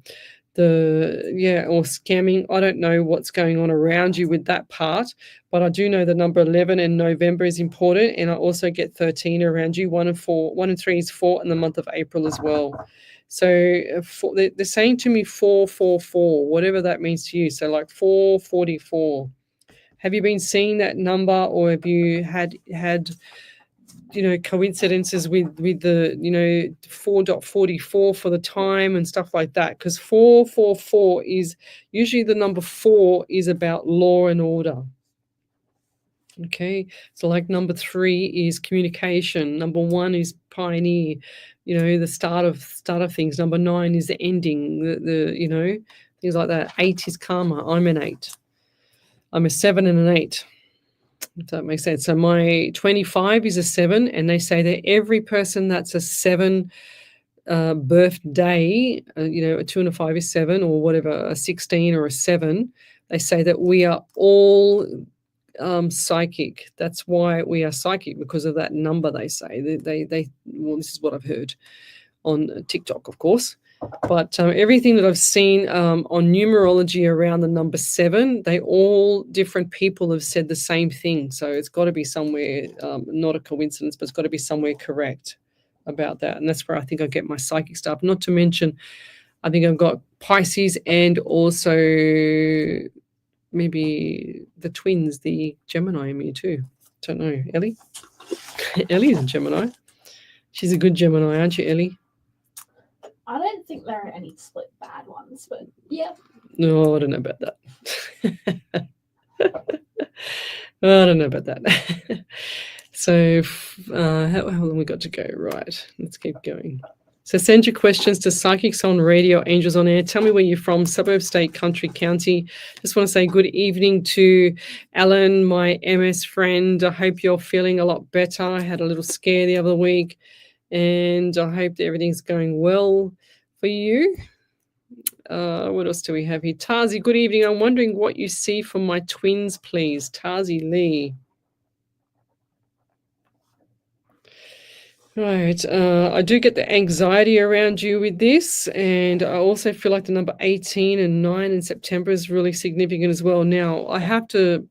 scamming. I don't know what's going on around you with that part, but I do know the number 11 in November is important, and I also get 13 around you. 1 and 3 is 4 in the month of April as well. So they're saying to me 444, whatever that means to you. So like 444. Have you been seeing that number, or have you had coincidences with the 4.44 for the time and stuff like that? Because 444 is usually the number 4 is about law and order. Okay, so like number 3 is communication. Number 1 is pioneer. The start of things. Number 9 is the ending. The things like that. 8 is karma. I'm an 8. I'm a 7 and an 8, if that makes sense. So my 25 is a 7, and they say that every person that's a 7 birthday, a 2 and a 5 is 7, or whatever, a 16 or a 7, they say that we are all psychic. That's why we are psychic, because of that number, they say. Well, this is what I've heard on TikTok, of course. But everything that I've seen on numerology around the number 7, all different people have said the same thing. So it's got to be somewhere, not a coincidence, but it's got to be somewhere correct about that. And that's where I think I get my psychic stuff. Not to mention, I think I've got Pisces, and also maybe the twins, the Gemini in me too. Don't know. Ellie? Ellie's a Gemini. She's a good Gemini, aren't you, Ellie? I don't think there are any split bad ones, but yeah. No, I don't know about that. I don't know about that. So how long we got to go? Right, let's keep going. So send your questions to Psychics on Radio, Angels on Air. Tell me where you're from, suburb, state, country, county. Just want to say good evening to Alan, my MS friend. I hope you're feeling a lot better. I had a little scare the other week, and I hope that everything's going well for you. What else do we have here? Tazi, good evening. I'm wondering what you see for my twins, please. Tazi Lee. Right. I do get the anxiety around you with this, and I also feel like the number 18 and 9 in September is really significant as well. Now, I have to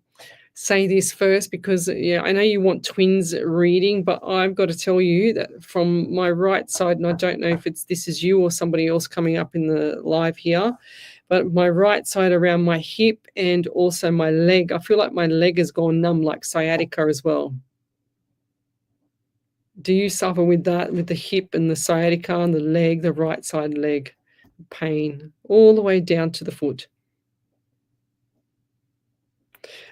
say this first because, yeah, I know you want twins reading, but I've got to tell you that from my right side, and I don't know if this is you or somebody else coming up in the live here, but my right side around my hip and also my leg, I feel like my leg has gone numb, like sciatica as well. Do you suffer with that, with the hip and the sciatica and the leg, the right side leg pain, all the way down to the foot?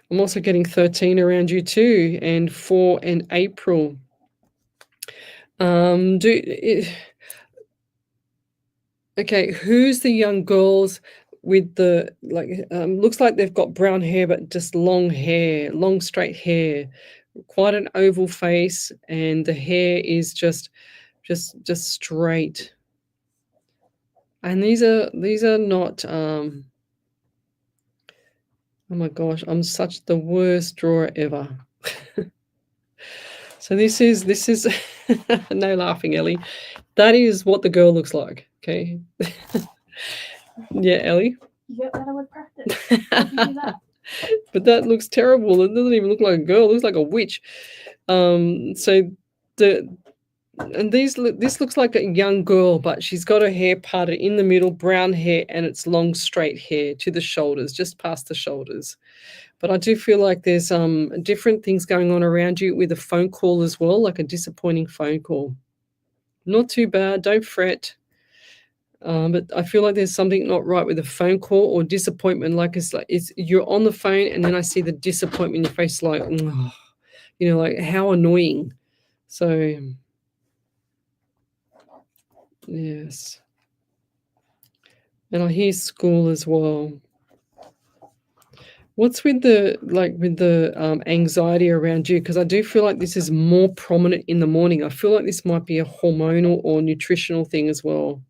I'm also getting 13 around you too, and 4 and April. Okay, who's the young girls with the, like, looks like they've got brown hair, but just long hair, long straight hair, quite an oval face, and the hair is just straight. And these are not, oh my gosh, I'm such the worst drawer ever. So this is no laughing, Ellie. That is what the girl looks like. Okay. Yeah, Ellie. You get better with practice. How do you do that? But that looks terrible. It doesn't even look like a girl. It looks like a witch. This looks like a young girl, but she's got her hair parted in the middle, brown hair, and it's long straight hair to the shoulders, just past the shoulders. But I do feel like there's different things going on around you with a phone call as well, like a disappointing phone call. Not too bad, don't fret. But I feel like there's something not right with a phone call or disappointment. Like it's you're on the phone and then I see the disappointment in your face, like, oh, like how annoying. So yes. And I hear school as well. What's with the anxiety around you? Because I do feel like this is more prominent in the morning. I feel like this might be a hormonal or nutritional thing as well.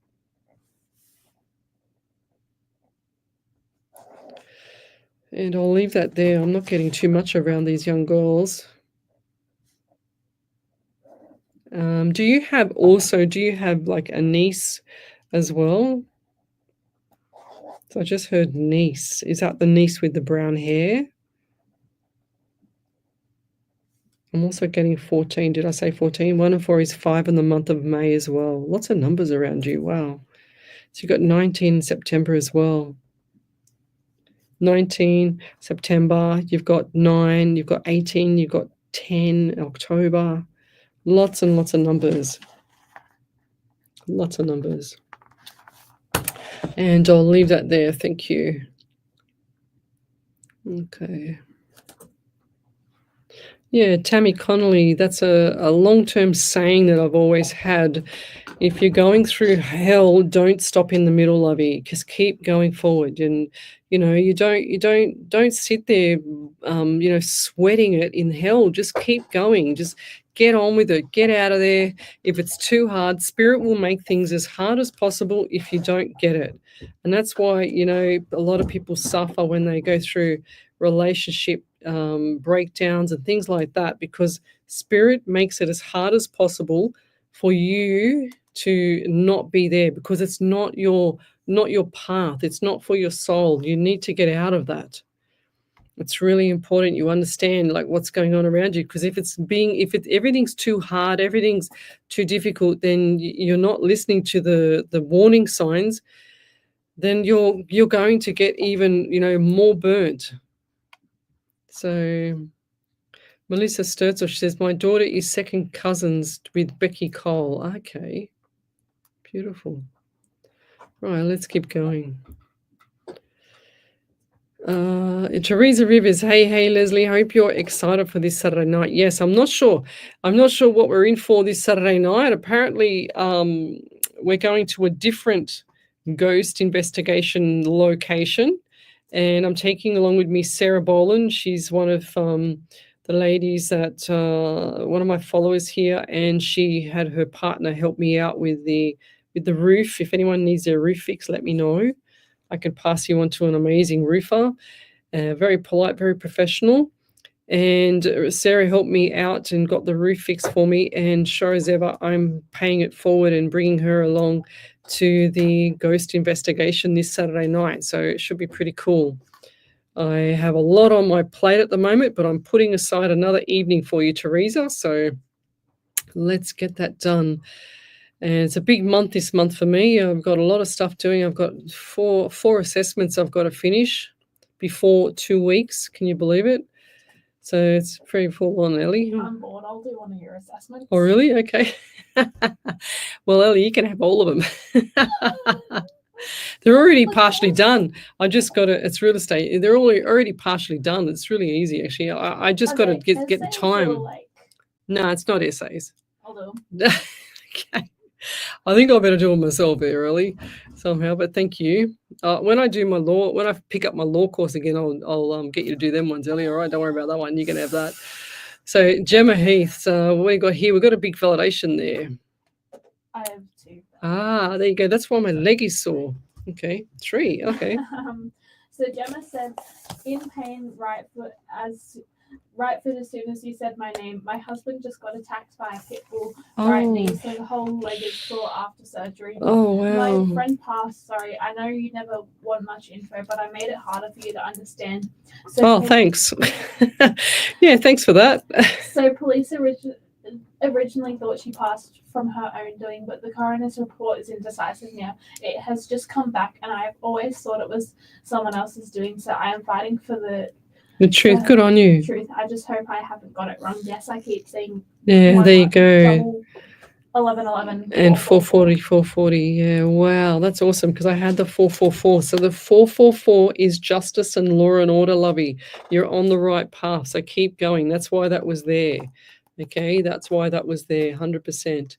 And I'll leave that there. I'm not getting too much around these young girls. Do you have like a niece as well? So I just heard niece. Is that the niece with the brown hair? I'm also getting 14. Did I say 14? 1 and 4 is 5 in the month of May as well. Lots of numbers around you. Wow. So you've got 19 in September as well. 19 September. You've got 9. You've got 18. You've got 10 October. Lots and lots of numbers. Lots of numbers. And I'll leave that there. Thank you. Okay. Yeah, Tammy Connolly, that's a long-term saying that I've always had. If you're going through hell, don't stop in the middle of it. Just keep going forward. And you don't sit there sweating it in hell. Just keep going. Just get on with it. Get out of there. If it's too hard, Spirit will make things as hard as possible if you don't get it. And that's why, a lot of people suffer when they go through relationship breakdowns and things like that, because Spirit makes it as hard as possible for you to not be there, because it's not your path. It's not for your soul. You need to get out of that. It's really important you understand like what's going on around you, because if everything's too hard, everything's too difficult, then you're not listening to the warning signs. Then you're going to get even more burnt. So Melissa Sturzel, she says, my daughter is second cousins with Becky Cole. Okay, beautiful. Right, let's keep going. Teresa Rivers, hey Lesley, hope you're excited for this Saturday night. Yes, I'm not sure what we're in for this Saturday night. Apparently we're going to a different ghost investigation location, and I'm taking along with me Sarah Boland. She's one of the ladies that one of my followers here, and she had her partner help me out with the roof. If anyone needs their roof fixed, let me know. I can pass you on to an amazing roofer, very polite, very professional. And Sarah helped me out and got the roof fixed for me. And sure as ever, I'm paying it forward and bringing her along to the ghost investigation this Saturday night. So it should be pretty cool. I have a lot on my plate at the moment, but I'm putting aside another evening for you, Teresa. So let's get that done. And it's a big month this month for me. I've got a lot of stuff doing. I've got four assessments I've got to finish before 2 weeks. Can you believe it? So it's pretty full on, Ellie. I'm bored. I'll do one of your assessments. Oh, really? Okay. Well, Ellie, you can have all of them. They're already partially done. I just got to, it's real estate. They're already partially done. It's really easy, actually. I just got to get the time. No, it's not essays. I'll do them. Okay. I think I better do it myself there, Ellie, somehow. But thank you. When I pick up my law course again, I'll get you to do them ones, Ellie. All right, don't worry about that one. You can have that. So Gemma Heath, what we got here? We've got a big validation there. I have 2. There you go. That's why my leg is sore. Okay, 3. Okay. So Gemma said, in pain, right foot as soon as you said my name. My husband just got attacked by a pit bull. Right knee, so the whole leg is sore after surgery. Oh, wow. My friend passed. Sorry, I know you never want much info, but I made it harder for you to understand. So thanks. Yeah, thanks for that. So police originally thought she passed from her own doing, but the coroner's report is indecisive now. It has just come back, and I've always thought it was someone else's doing, so I am fighting for the truth. Good on you. Truth. I just hope I haven't got it wrong. Yes, I keep saying. Yeah, there you go. 1111 and 440. Yeah, wow, that's awesome, because I had the 444. So the 444 is justice and law and order, lovey. You're on the right path, so keep going. That's why that was there. Okay, that's why that was there, 100%.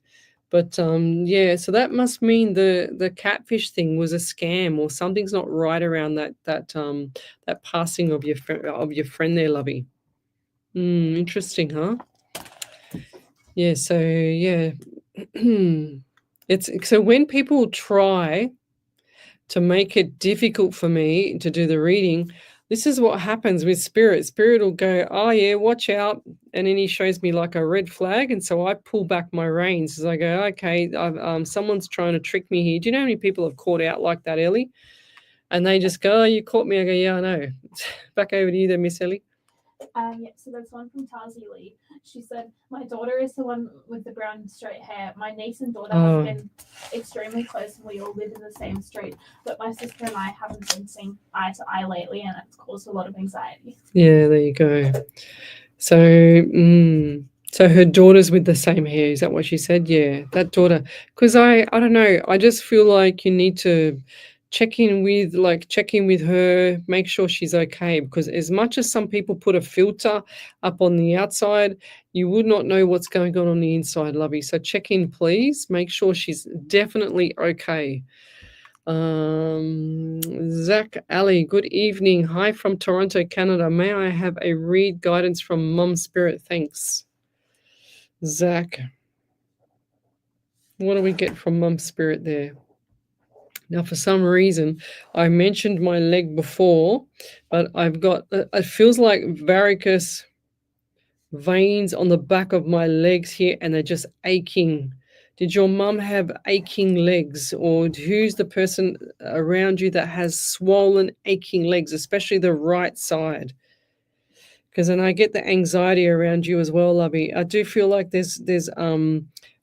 But yeah, so that must mean the catfish thing was a scam, or something's not right around that passing of your friend there, lovey. Interesting, huh? Yeah. So yeah, it's so when people try to make it difficult for me to do the reading, this is what happens with spirit. Spirit will go, oh yeah, watch out. And then he shows me like a red flag. And so I pull back my reins as I go, okay, someone's trying to trick me here. Do you know how many people have caught out like that, Ellie? And they just go, oh, you caught me. I go, yeah, I know. Back over to you there, Miss Ellie. Yeah, so there's one from Tazi Lee. She said, my daughter is the one with the brown straight hair. My niece and daughter have been extremely close, and we all live in the same street. But my sister and I haven't been seeing eye to eye lately, and it's caused a lot of anxiety. Yeah, there you go. So, so her daughter's with the same hair. Is that what she said? Yeah, that daughter. Because I don't know. I just feel like you need to check in with her, make sure she's okay, because as much as some people put a filter up on the outside, you would not know what's going on the inside, lovey. So check in, please. Make sure she's definitely okay. Zach Ali, good evening. Hi from Toronto, Canada. May I have a read guidance from Mum Spirit? Thanks. Zach. What do we get from Mum Spirit there? Now, for some reason, I mentioned my leg before, but I've got, it feels like varicose veins on the back of my legs here, and they're just aching. Did your mum have aching legs, or who's the person around you that has swollen, aching legs, especially the right side? Because then I get the anxiety around you as well, lovey. I do feel like there's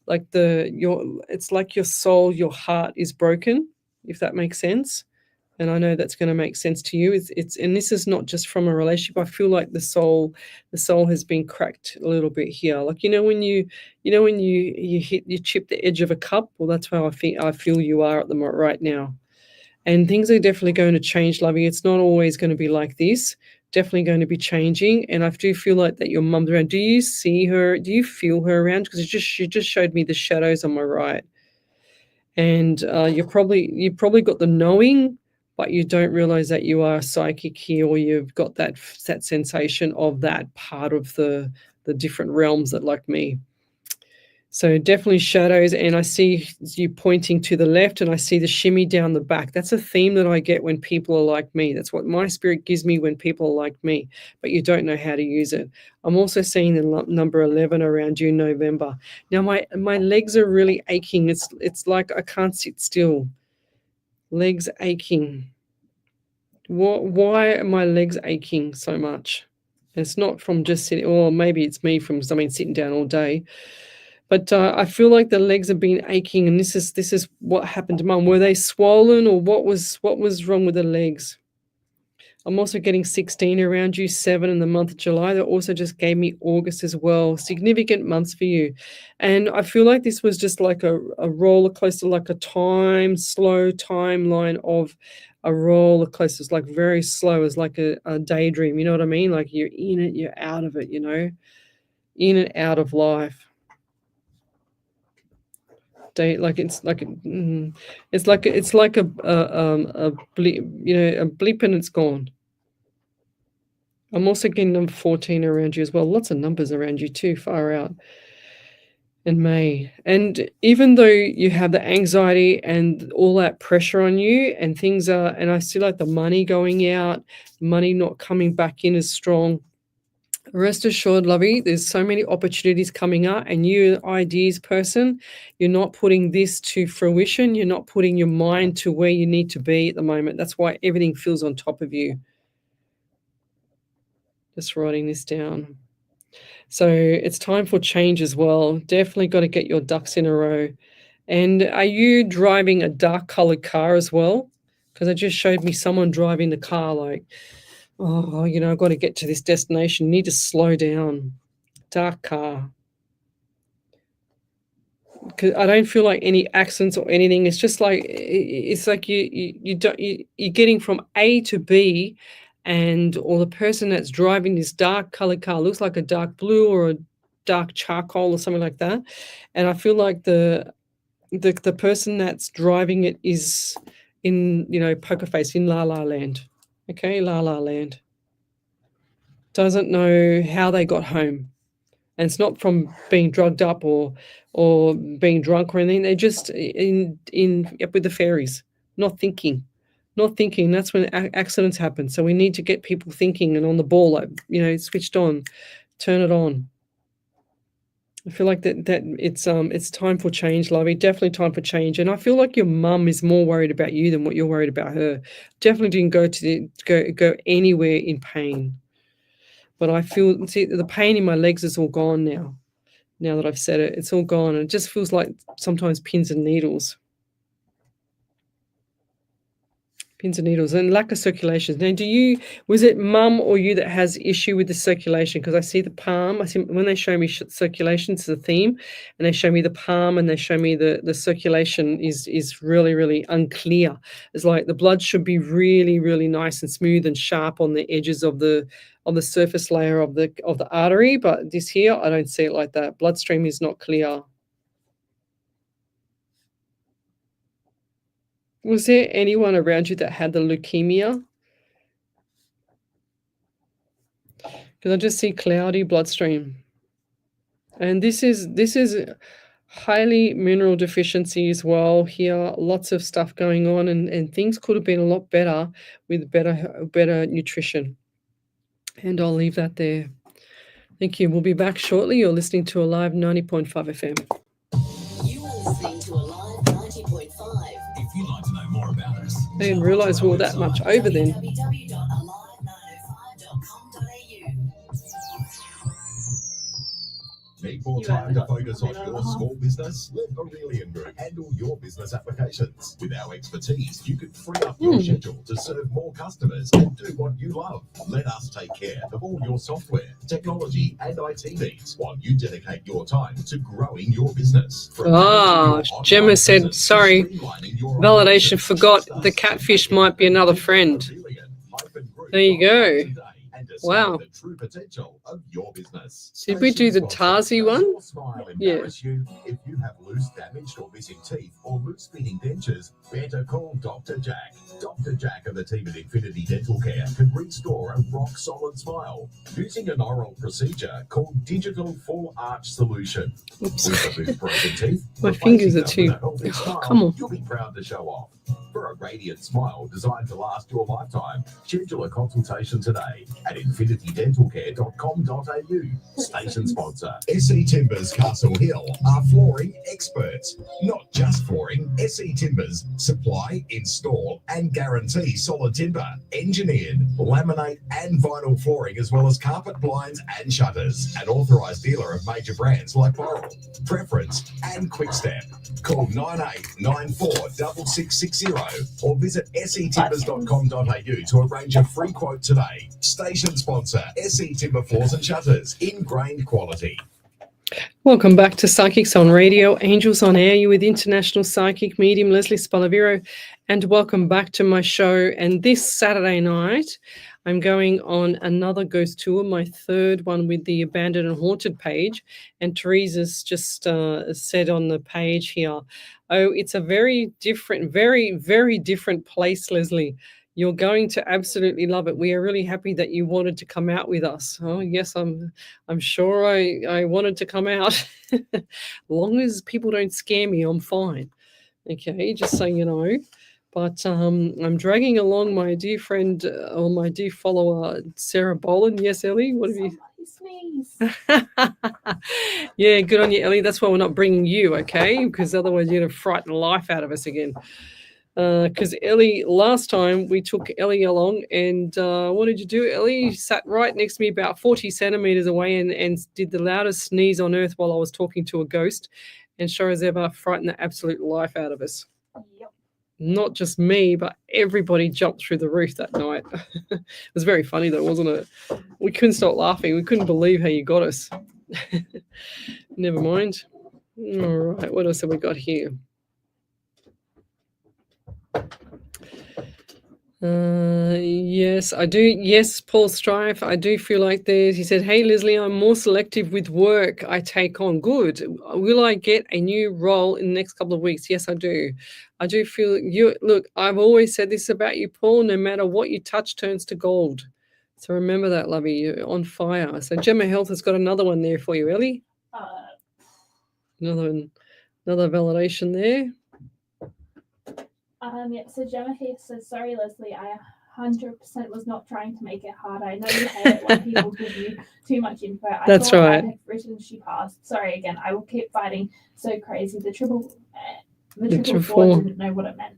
like it's like your soul, your heart is broken, if that makes sense. And I know that's going to make sense to you. It's and this is not just from a relationship. I feel like the soul has been cracked a little bit here. Like when you chip the edge of a cup. Well, that's how I feel you are at the moment right now. And things are definitely going to change, lovey. It's not always going to be like this. Definitely going to be changing. And I do feel like that your mum's around. Do you see her? Do you feel her around? Because she just showed me the shadows on my right. And you probably got the knowing, but you don't realize that you are psychic here, or you've got that sensation of that part of the different realms that like me. So definitely shadows, and I see you pointing to the left, and I see the shimmy down the back. That's a theme that I get when people are like me. That's what my spirit gives me when people are like me, but you don't know how to use it. I'm also seeing the number 11 around you in November. Now my legs are really aching. It's like I can't sit still. Legs aching. Why are my legs aching so much? It's not from just sitting, or maybe it's me from something sitting down all day. But I feel like the legs have been aching, and this is what happened to Mum. Were they swollen, or what was wrong with the legs? I'm also getting 16 around you, 7 in the month of July. That also just gave me August as well. Significant months for you. And I feel like this was just like a roller coaster, like a slow timeline of a roller coaster. It's like very slow. It's like a daydream. You know what I mean? Like you're in it, you're out of it, you know, in and out of life. It's like a blip, you know, a blip, and it's gone. I'm also getting number 14 around you as well. Lots of numbers around you too, far out. In May. And even though you have the anxiety and all that pressure on you, and things are, and I see like the money going out, money not coming back in as strong. Rest assured, lovey, there's so many opportunities coming up, and you, ideas person, you're not putting this to fruition. You're not putting your mind to where you need to be at the moment. That's why everything feels on top of you. Just writing this down. So it's time for change as well. Definitely got to get your ducks in a row. And are you driving a dark colored car as well? Because it just showed me someone driving the car like, oh, you know, I've got to get to this destination. You need to slow down. Dark car. Because I don't feel like any accidents or anything. It's just like you're getting from A to B, or the person that's driving this dark colored car looks like a dark blue or a dark charcoal or something like that. And I feel like the person that's driving it is in, you know, poker face, in La La Land. Okay, La La Land. Doesn't know how they got home. And it's not from being drugged up or being drunk or anything. They're just up with the fairies, not thinking. That's when accidents happen. So we need to get people thinking and on the ball, like, you know, switched on, turn it on. I feel like that it's time for change, lovey. Definitely time for change. And I feel like your mum is more worried about you than what you're worried about her. Definitely didn't go anywhere in pain. But I feel, see, the pain in my legs is all gone now. Now that I've said it, it's all gone. And it just feels like sometimes pins and needles. Pins and needles and lack of circulation. Now, was it mum or you that has issue with the circulation? Because I see the palm. I see when they show me circulation, it's a theme, and they show me the palm and they show me the circulation is really, really unclear. It's like the blood should be really, really nice and smooth and sharp on the edges of the surface layer of the artery, but this here, I don't see it like that. Bloodstream is not clear. Was there anyone around you that had the leukemia? Because I just see cloudy bloodstream. And this is highly mineral deficiency as well here. Lots of stuff going on, and things could have been a lot better with better nutrition. And I'll leave that there. Thank you. We'll be back shortly. You're listening to Alive 90.5 FM. You are listening to Alive 90.5. If you'd like to know more about us, I didn't realise we were that much over then. need more time to focus on your small business? Let Aurelian Group handle your business applications. With our expertise, you can free up your schedule to serve more customers and do what you love. Let us take care of all your software, technology, and IT needs while you dedicate your time to growing your business. Gemma said, sorry, validation forgot the catfish might be another friend. There you go. Wow. the true potential of your business. Did we do the Station Tarsi sponsor. one? Does your smile Yeah. embarrass you? If you have loose, damaged, or missing teeth, or loose-fitting dentures, better call Dr. Jack. Dr. Jack and the team at Infinity Dental Care can restore a rock-solid smile using an oral procedure called Digital Full Arch Solution. Oops. With the loose broken teeth, My replacing fingers are them too. with a healthy smile, Come on. you'll be proud to show off. For a radiant smile designed to last your lifetime, schedule a consultation today at infinitydentalcare.com.au. Station sponsor. SE Timbers Castle Hill are flooring experts. Not just flooring, SE Timbers supply, install and guarantee solid timber, engineered, laminate and vinyl flooring, as well as carpet, blinds and shutters. An authorised dealer of major brands like Boral, Preference and Quickstep. Call 98946660 or visit setimbers.com.au to arrange a free quote today. Station sponsor, SE Timber Floors and Shutters, ingrained quality. Welcome back to Psychics on Radio, Angels on Air. You with international psychic medium Lesley Spaliviero, and welcome back to my show. And this Saturday night, I'm going on another ghost tour, my third one with the Abandoned and Haunted page. And Teresa's just said on the page here, oh, it's a very different, very, very different place, Lesley. You're going to absolutely love it. We are really happy that you wanted to come out with us. Oh, yes, I'm sure I wanted to come out. As long as people don't scare me, I'm fine. Okay, just so you know. But I'm dragging along my dear friend or my dear follower, Sarah Boland. Yes, Ellie, what have you? Sneeze. Yeah, good on you, Ellie. That's why we're not bringing you, okay? Because otherwise you're going to frighten the life out of us again. Because Ellie, last time we took Ellie along, and what did you do, Ellie? You sat right next to me about 40 centimeters away and did the loudest sneeze on earth while I was talking to a ghost, and sure as ever frightened the absolute life out of us. Yep. Not just me, but everybody jumped through the roof that night. It was very funny though, wasn't it? We couldn't stop laughing. We couldn't believe how you got us. Never mind. All right, what else have we got here? Yes, I do. Yes, Paul Strife, I do feel like there's, he said, hey, Lesley, I'm more selective with work I take on. Good. Will I get a new role in the next couple of weeks? Yes, I do. I do feel you. Look, I've always said this about you, Paul, no matter what you touch turns to gold. So remember that, lovey, you're on fire. So Gemma Health has got another one there for you, Ellie. Another validation there. Yeah, so Gemma here says, sorry, Lesley, I 100% was not trying to make it hard. I know you hate it when people give you too much info. That's right. I'd have written she passed. Sorry again, I will keep fighting. So crazy. The triple four didn't know what it meant.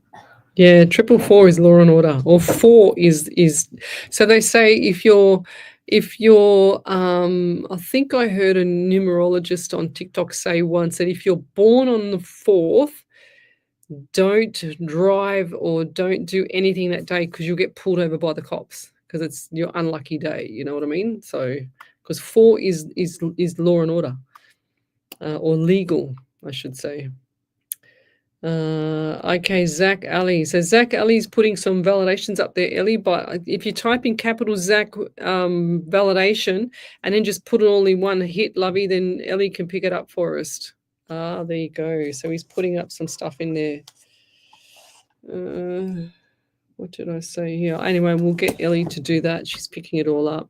Yeah, 444 is law and order, or 4 is so they say if you're I think I heard a numerologist on TikTok say once that if you're born on the 4th, don't drive or don't do anything that day because you'll get pulled over by the cops because it's your unlucky day. You know what I mean? So because 4 is law and order, or legal, I should say. Okay, Zach Ali. So Zach Ali's putting some validations up there, Ellie. But if you type in capital Zach validation and then just put it all in one hit, lovey, then Ellie can pick it up for us. There you go. So he's putting up some stuff in there. What did I say here? Anyway, we'll get Ellie to do that. She's picking it all up.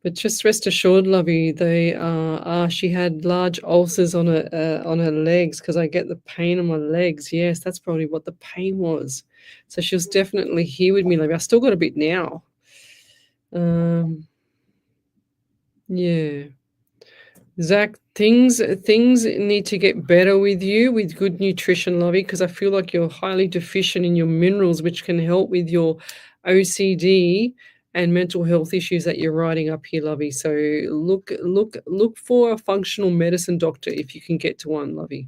But just rest assured, lovey, she had large ulcers on her legs because I get the pain on my legs. Yes, that's probably what the pain was. So she was definitely here with me, lovey. I still got a bit now. Yeah. Zach, things need to get better with you with good nutrition, lovey, because I feel like you're highly deficient in your minerals, which can help with your OCD and mental health issues that you're writing up here, lovey. So look for a functional medicine doctor if you can get to one, lovey.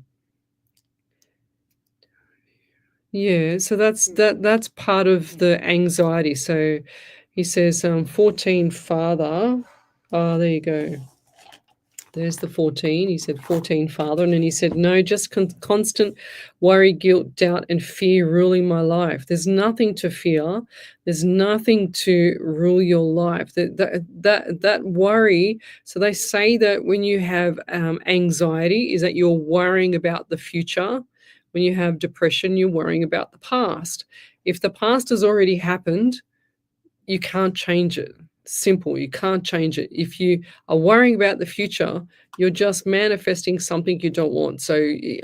Yeah, so that's part of the anxiety. So he says 14 father. Oh, there you go. There's the 14. He said 14, Father. And then he said, no, just constant worry, guilt, doubt, and fear ruling my life. There's nothing to fear. There's nothing to rule your life. That worry. So they say that when you have anxiety, is that you're worrying about the future. When you have depression, you're worrying about the past. If the past has already happened, you can't change it. Simple. You can't change it. If you are worrying about the future, you're just manifesting something you don't want. So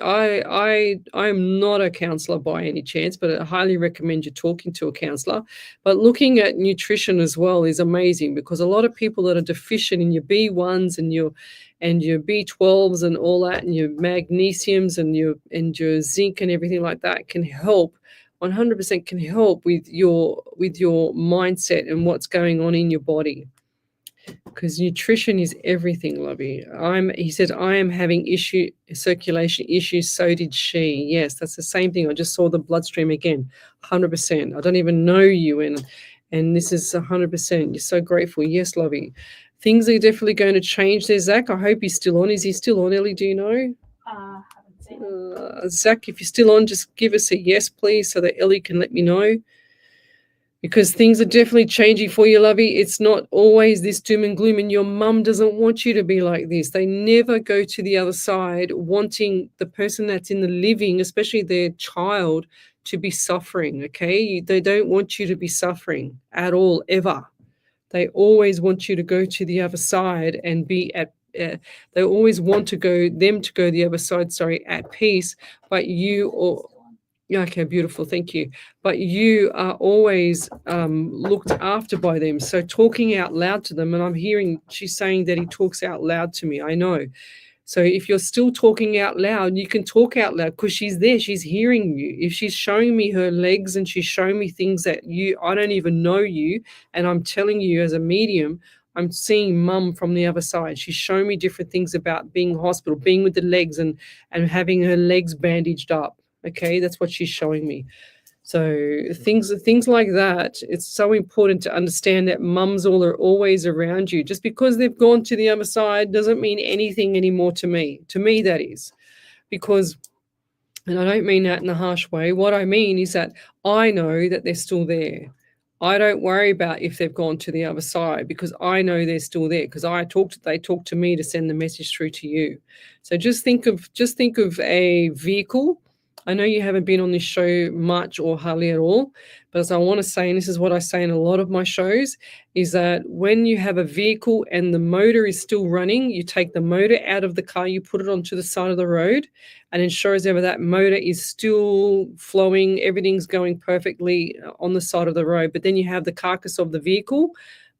I'm not a counselor by any chance, but I highly recommend you talking to a counselor. But looking at nutrition as well is amazing, because a lot of people that are deficient in your B1s and your B12s and all that, and your magnesiums and your zinc and everything like that can help. 100% can help with your mindset and what's going on in your body, because nutrition is everything, lovey. He said, I am having circulation issues. So did she. Yes, that's the same thing. I just saw the bloodstream again. 100%. I don't even know you, and this is 100%. You're so grateful. Yes, lovey. Things are definitely going to change there, Zach. I hope he's still on. Is he still on, Ellie? Do you know? Zach, if you're still on, just give us a yes, please, so that Ellie can let me know, because things are definitely changing for you, lovey. It's not always this doom and gloom, and your mum doesn't want you to be like this. They never go to the other side wanting the person that's in the living, especially their child, to be suffering, okay? They don't want you to be suffering at all, ever. They always want you to go to the other side and be at they always want them to go the other side, at peace, but okay, beautiful, thank you. But you are always looked after by them. So talking out loud to them, and I'm hearing she's saying that he talks out loud to me. I know. So if you're still talking out loud, you can talk out loud, because she's there. She's hearing you. If she's showing me her legs and she's showing me things that I don't even know you, and I'm telling you as a medium, I'm seeing mum from the other side. She's showing me different things about being in hospital, being with the legs and having her legs bandaged up. Okay, that's what she's showing me. So things like that, it's so important to understand that mums are always around you. Just because they've gone to the other side doesn't mean anything anymore to me. To me, that is. Because, and I don't mean that in a harsh way, what I mean is that I know that they're still there. I don't worry about if they've gone to the other side, because I know they're still there, because they talk to me to send the message through to you. So just think of a vehicle. I know you haven't been on this show much or hardly at all, but as I want to say, and this is what I say in a lot of my shows, is that when you have a vehicle and the motor is still running, you take the motor out of the car, you put it onto the side of the road, and ensure as ever that motor is still flowing, everything's going perfectly on the side of the road. But then you have the carcass of the vehicle,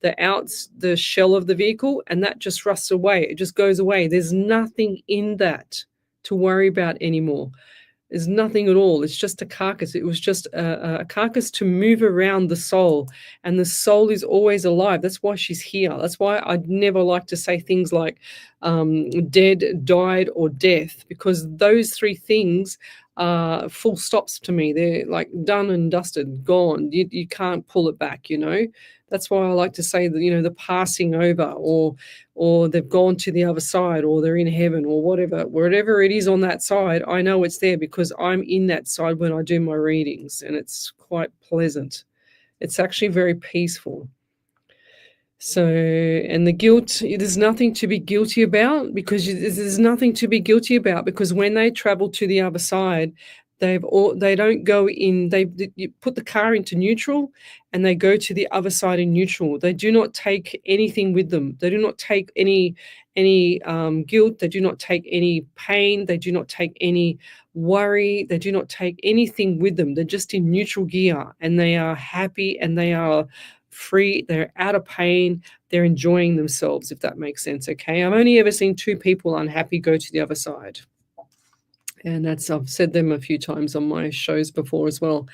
the shell of the vehicle, and that just rusts away. It just goes away. There's nothing in that to worry about anymore. There's nothing at all. It's just a carcass. It was just a carcass to move around the soul. And the soul is always alive. That's why she's here. That's why I'd never like to say things like dead, died, or death, because those three things are full stops to me. They're like done and dusted, gone. You can't pull it back, That's why I like to say that, the passing over, or they've gone to the other side, or they're in heaven, or wherever it is on that side, I know it's there because I'm in that side when I do my readings, and it's quite pleasant. It's actually very peaceful. So, and the guilt, there's nothing to be guilty about, because there's nothing to be guilty about, because when they travel to the other side, they don't go in, you put the car into neutral and they go to the other side in neutral. They do not take anything with them. They do not take any guilt. They do not take any pain. They do not take any worry. They do not take anything with them. They're just in neutral gear, and they are happy, and they are free. They're out of pain. They're enjoying themselves, if that makes sense. Okay. I've only ever seen 2 people unhappy go to the other side. And I've said them a few times on my shows before as well.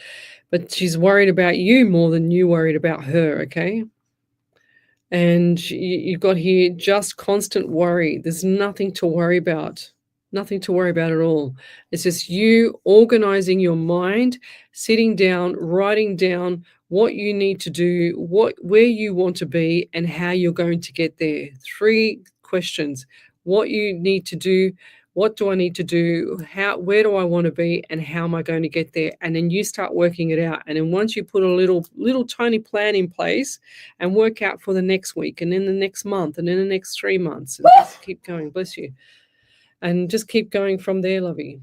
But she's worried about you more than you worried about her, okay? And you've got here just constant worry. There's nothing to worry about. Nothing to worry about at all. It's just you organizing your mind, sitting down, writing down what you need to do, where you want to be, and how you're going to get there. 3 questions. what you need to do. What do I need to do? Where do I want to be, and how am I going to get there? And then you start working it out. And then once you put a little tiny plan in place and work out for the next week, and then the next month, and then the next 3 months, and just keep going. Bless you. And just keep going from there, Lovey.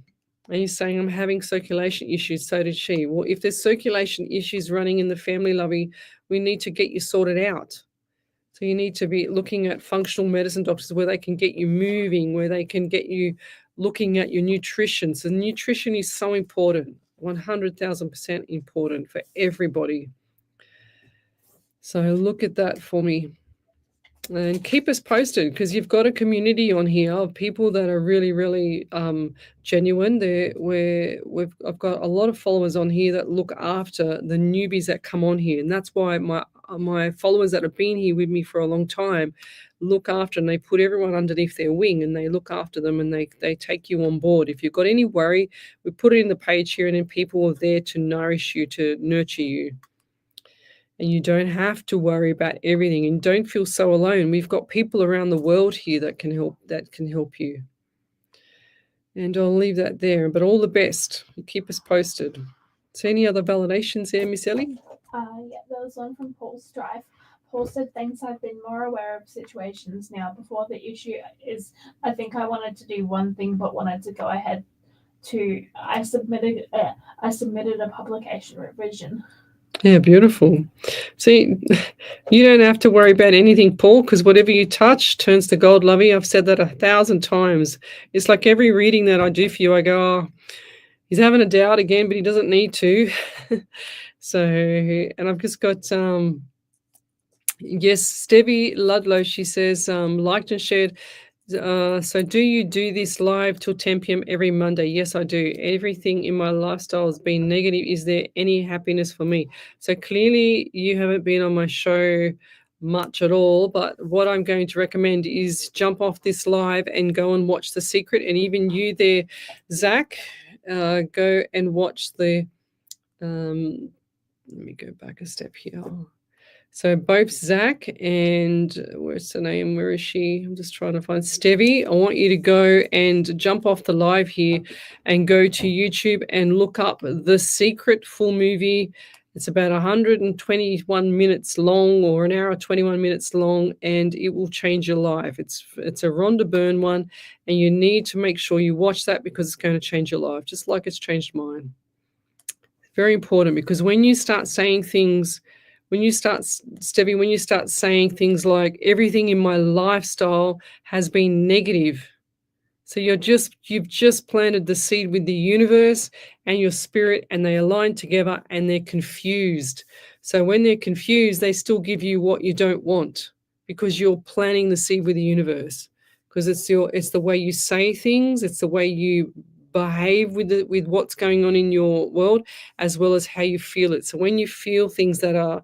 And you're saying, I'm having circulation issues. So did she. Well, if there's circulation issues running in the family, Lovey, we need to get you sorted out. So you need to be looking at functional medicine doctors where they can get you moving, where they can get you looking at your nutrition. So nutrition is so important, 100,000% important for everybody. So look at that for me. And keep us posted, because you've got a community on here of people that are really, really genuine. I've got a lot of followers on here that look after the newbies that come on here, and that's why my followers that have been here with me for a long time look after, and they put everyone underneath their wing, and they look after them, and they take you on board. If you've got any worry, we put it in the page here, and then people are there to nourish you, to nurture you. And you don't have to worry about everything, and don't feel so alone. We've got people around the world here that can help you. And I'll leave that there. But all the best. Keep us posted. So any other validations there, Miss Ellie? Yeah, there was one from Paul Strife. Paul said, thanks, I've been more aware of situations now. Before, the issue is I think I wanted to do one thing but wanted to go ahead to I submitted a publication revision. Yeah, beautiful. See, you don't have to worry about anything, Paul, because whatever you touch turns to gold, Lovey. I've said that 1,000 times. It's like every reading that I do for you, I go, oh, he's having a doubt again, but he doesn't need to. So, and I've just got, yes, Stevie Ludlow, she says, liked and shared. So do you do this live till 10 p.m. every Monday? Yes, I do. Everything in my lifestyle has been negative. Is there any happiness for me? So clearly you haven't been on my show much at all, but what I'm going to recommend is jump off this live and go and watch The Secret. And even you there, Zach, go and watch the, let me go back a step here. So both Zach and where's the name? Where is she? I'm just trying to find Stevie. I want you to go and jump off the live here and go to YouTube and look up The Secret full movie. It's about 121 minutes long, or an hour 21 minutes long, and it will change your life. It's a Rhonda Byrne one, and you need to make sure you watch that because it's going to change your life, just like it's changed mine. Very important, because when you start saying things, Stevie, when you start saying things like everything in my lifestyle has been negative, so you've just planted the seed with the universe and your spirit, and they align together and they're confused. So when they're confused, they still give you what you don't want, because you're planting the seed with the universe, because it's the way you say things, it's the way you behave with what's going on in your world, as well as how you feel it. So when you feel things that are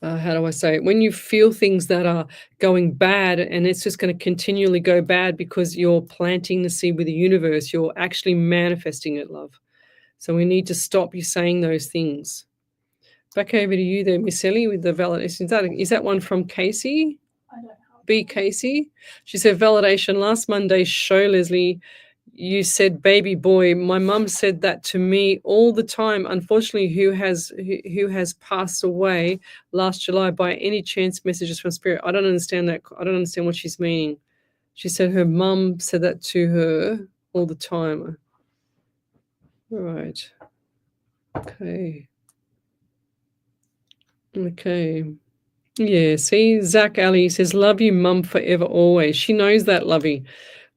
how do I say it? When you feel things that are going bad, and it's just going to continually go bad because you're planting the seed with the universe, you're actually manifesting it, love. So we need to stop you saying those things. Back over to you there, Miss Ellie, with the validation. Is that one from Casey? I don't know. B. Casey. She said, validation. Last Monday's show, Leslie, you said baby boy. My mum said that to me all the time. Unfortunately, who has passed away last July. By any chance, messages from spirit? I don't understand that. I don't understand what she's meaning. She said her mum said that to her all the time. All right. Okay. Yeah, see, Zach Ali says, love you, mum, forever, always. She knows that, Lovey.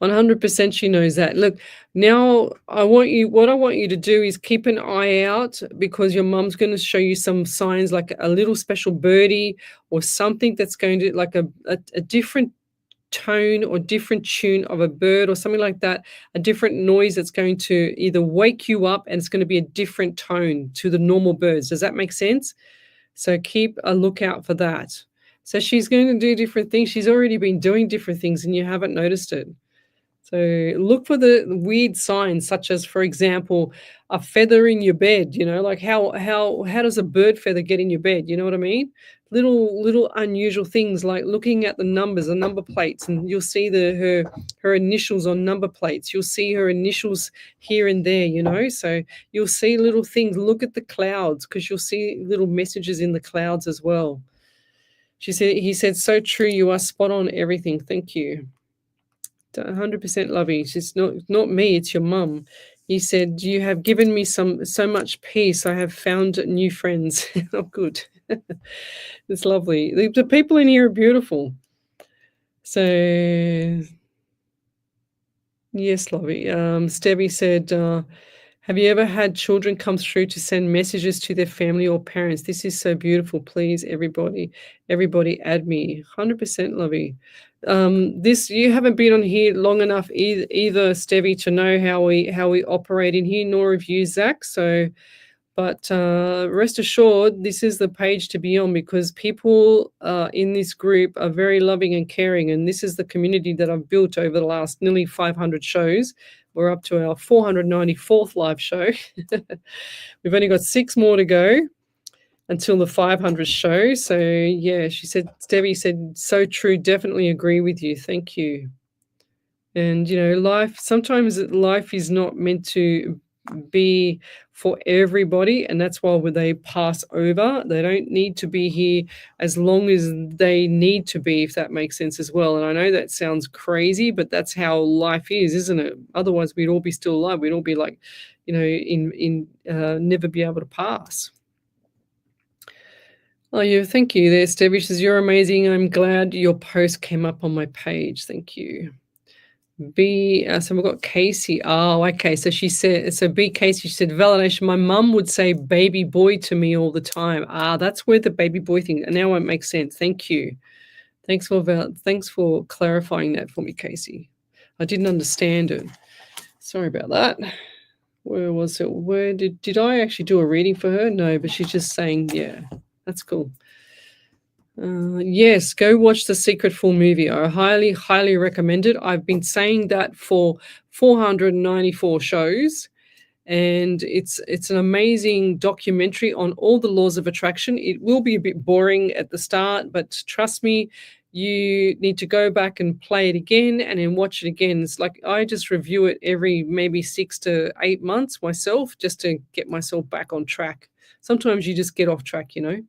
100% she knows that. Look, now what I want you to do is keep an eye out, because your mum's going to show you some signs, like a little special birdie or something that's going to, like a different tone or different tune of a bird or something like that, a different noise that's going to either wake you up, and it's going to be a different tone to the normal birds. Does that make sense? So keep a lookout for that. So she's going to do different things. She's already been doing different things and you haven't noticed it. So look for the weird signs, such as, for example, a feather in your bed. You know, like how does a bird feather get in your bed? You know what I mean? little unusual things, like looking at the numbers, the number plates, and you'll see her initials on number plates. You'll see her initials here and there, you know. So you'll see little things. Look at the clouds, because you'll see little messages in the clouds as well. He said, so true. You are spot on everything. Thank you. 100% Lovey. It's not me, it's your mum. He said, you have given me so much peace. I have found new friends. Oh, good. It's lovely. The people in here are beautiful. So, yes, Lovey. Stevie said, have you ever had children come through to send messages to their family or parents? This is so beautiful. Please, everybody add me. 100% Lovey. This, you haven't been on here long enough either, Stevie, to know how we operate in here, nor have you, Zach. So, but rest assured, this is the page to be on, because people in this group are very loving and caring, and this is the community that I've built over the last nearly 500 shows. We're up to our 494th live show. We've only got 6 more to go until the 500th show. So, yeah, Stevie said, so true, definitely agree with you. Thank you. And, you know, sometimes life is not meant to be for everybody, and that's why when they pass over, they don't need to be here as long as they need to be, if that makes sense as well. And I know that sounds crazy, but that's how life is, isn't it? Otherwise we'd all be still alive. We'd all be like, you know, never be able to pass. Oh, yeah, thank you there, Stevie. Says, you're amazing. I'm glad your post came up on my page. Thank you. So we've got Casey. Oh, okay. So she said, Casey, she said, validation. My mum would say baby boy to me all the time. That's where the baby boy thing, and now it makes sense. Thank you. Thanks for clarifying that for me, Casey. I didn't understand it. Sorry about that. Where was it? Where did I actually do a reading for her? No, but she's just saying, yeah, that's cool. Yes, go watch the Secret full movie. I highly recommend it. I've been saying that for 494 shows, and it's an amazing documentary on all the laws of attraction. It will be a bit boring at the start, but trust me, you need to go back and play it again and then watch it again. It's like I just review it every maybe 6 to 8 months myself, just to get myself back on track. Sometimes you just get off track, you know.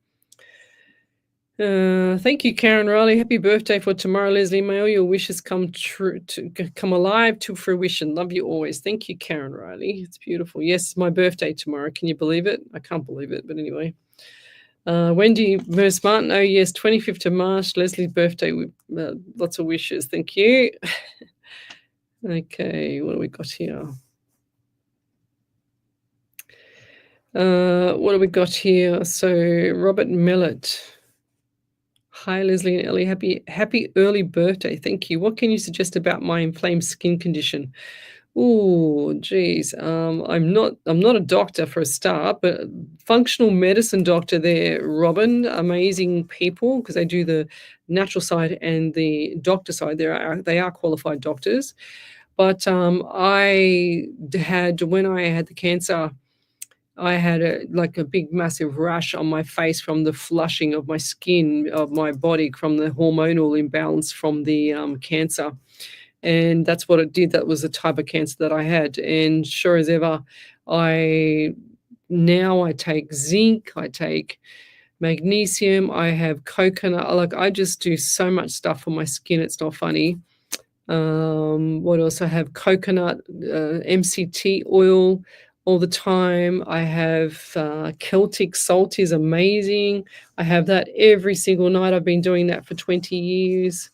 Thank you, Karen Riley. Happy birthday for tomorrow, Leslie. May all your wishes come alive to fruition. Love you always. Thank you, Karen Riley. It's beautiful. Yes, my birthday tomorrow. Can you believe it? I can't believe it, but anyway. Wendy Merce Martin. Oh yes, 25th of March, Leslie's birthday. With lots of wishes. Thank you. Okay, what do we got here? What do we got here? So Robert Mellett. Hi, Leslie and Ellie. Happy early birthday. Thank you. What can you suggest about my inflamed skin condition? Oh, geez. I'm not a doctor for a start, but functional medicine doctor there, Robin. Amazing people, because they do the natural side and the doctor side. They are qualified doctors. But when I had the cancer, I had a big massive rash on my face from the flushing of my skin, of my body, from the hormonal imbalance from the cancer. And that's what it did. That was the type of cancer that I had. And sure as ever, I take zinc, I take magnesium, I have coconut. Like, I just do so much stuff for my skin. It's not funny. What else? I have coconut, MCT oil all the time. I have Celtic salt is amazing. I have that every single night. I've been doing that for 20 years.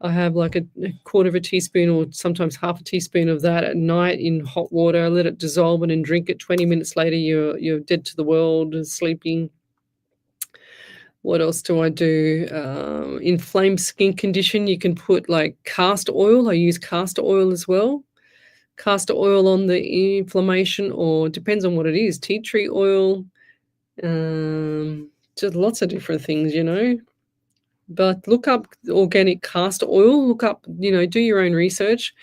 I have like a quarter of a teaspoon or sometimes half a teaspoon of that at night in hot water. I let it dissolve and then drink it. 20 minutes later, you're dead to the world and sleeping. What else do I do? Inflamed skin condition, you can put like castor oil. I use castor oil as well. Castor oil on the inflammation, or depends on what it is, tea tree oil, just lots of different things, you know. But look up organic castor oil, look up, do your own research,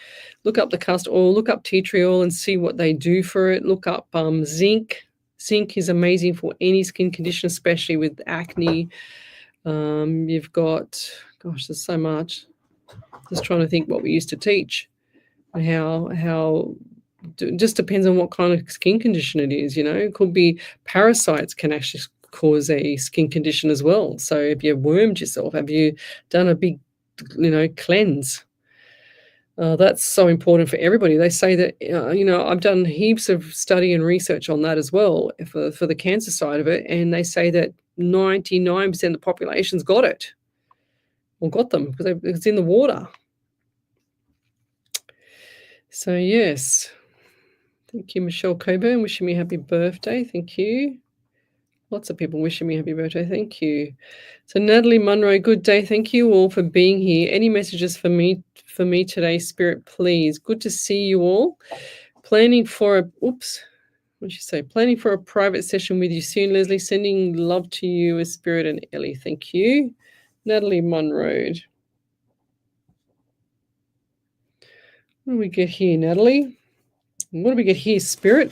look up the castor oil, look up tea tree oil and see what they do for it. Look up zinc. Zinc is amazing for any skin condition, especially with acne, You've got, gosh, there's so much. Just trying to think what we used to teach and how it just depends on what kind of skin condition it is. It could be parasites can actually cause a skin condition as well. So if you've wormed yourself, have you done a big, cleanse? That's so important for everybody. They say that, I've done heaps of study and research on that as well for the cancer side of it. And they say that 99% of the population's got it or got them because it's in the water. So, yes. Thank you, Michelle Coburn, wishing me happy birthday. Thank you. Lots of people wishing me happy birthday. Thank you. So, Natalie Munro, good day. Thank you all for being here. Any messages for me today, Spirit, please? Good to see you all. Planning for a private session with you soon, Leslie. Sending love to you as Spirit and Ellie. Thank you. Natalie Munro. What do we get here, Natalie? What do we get here, Spirit?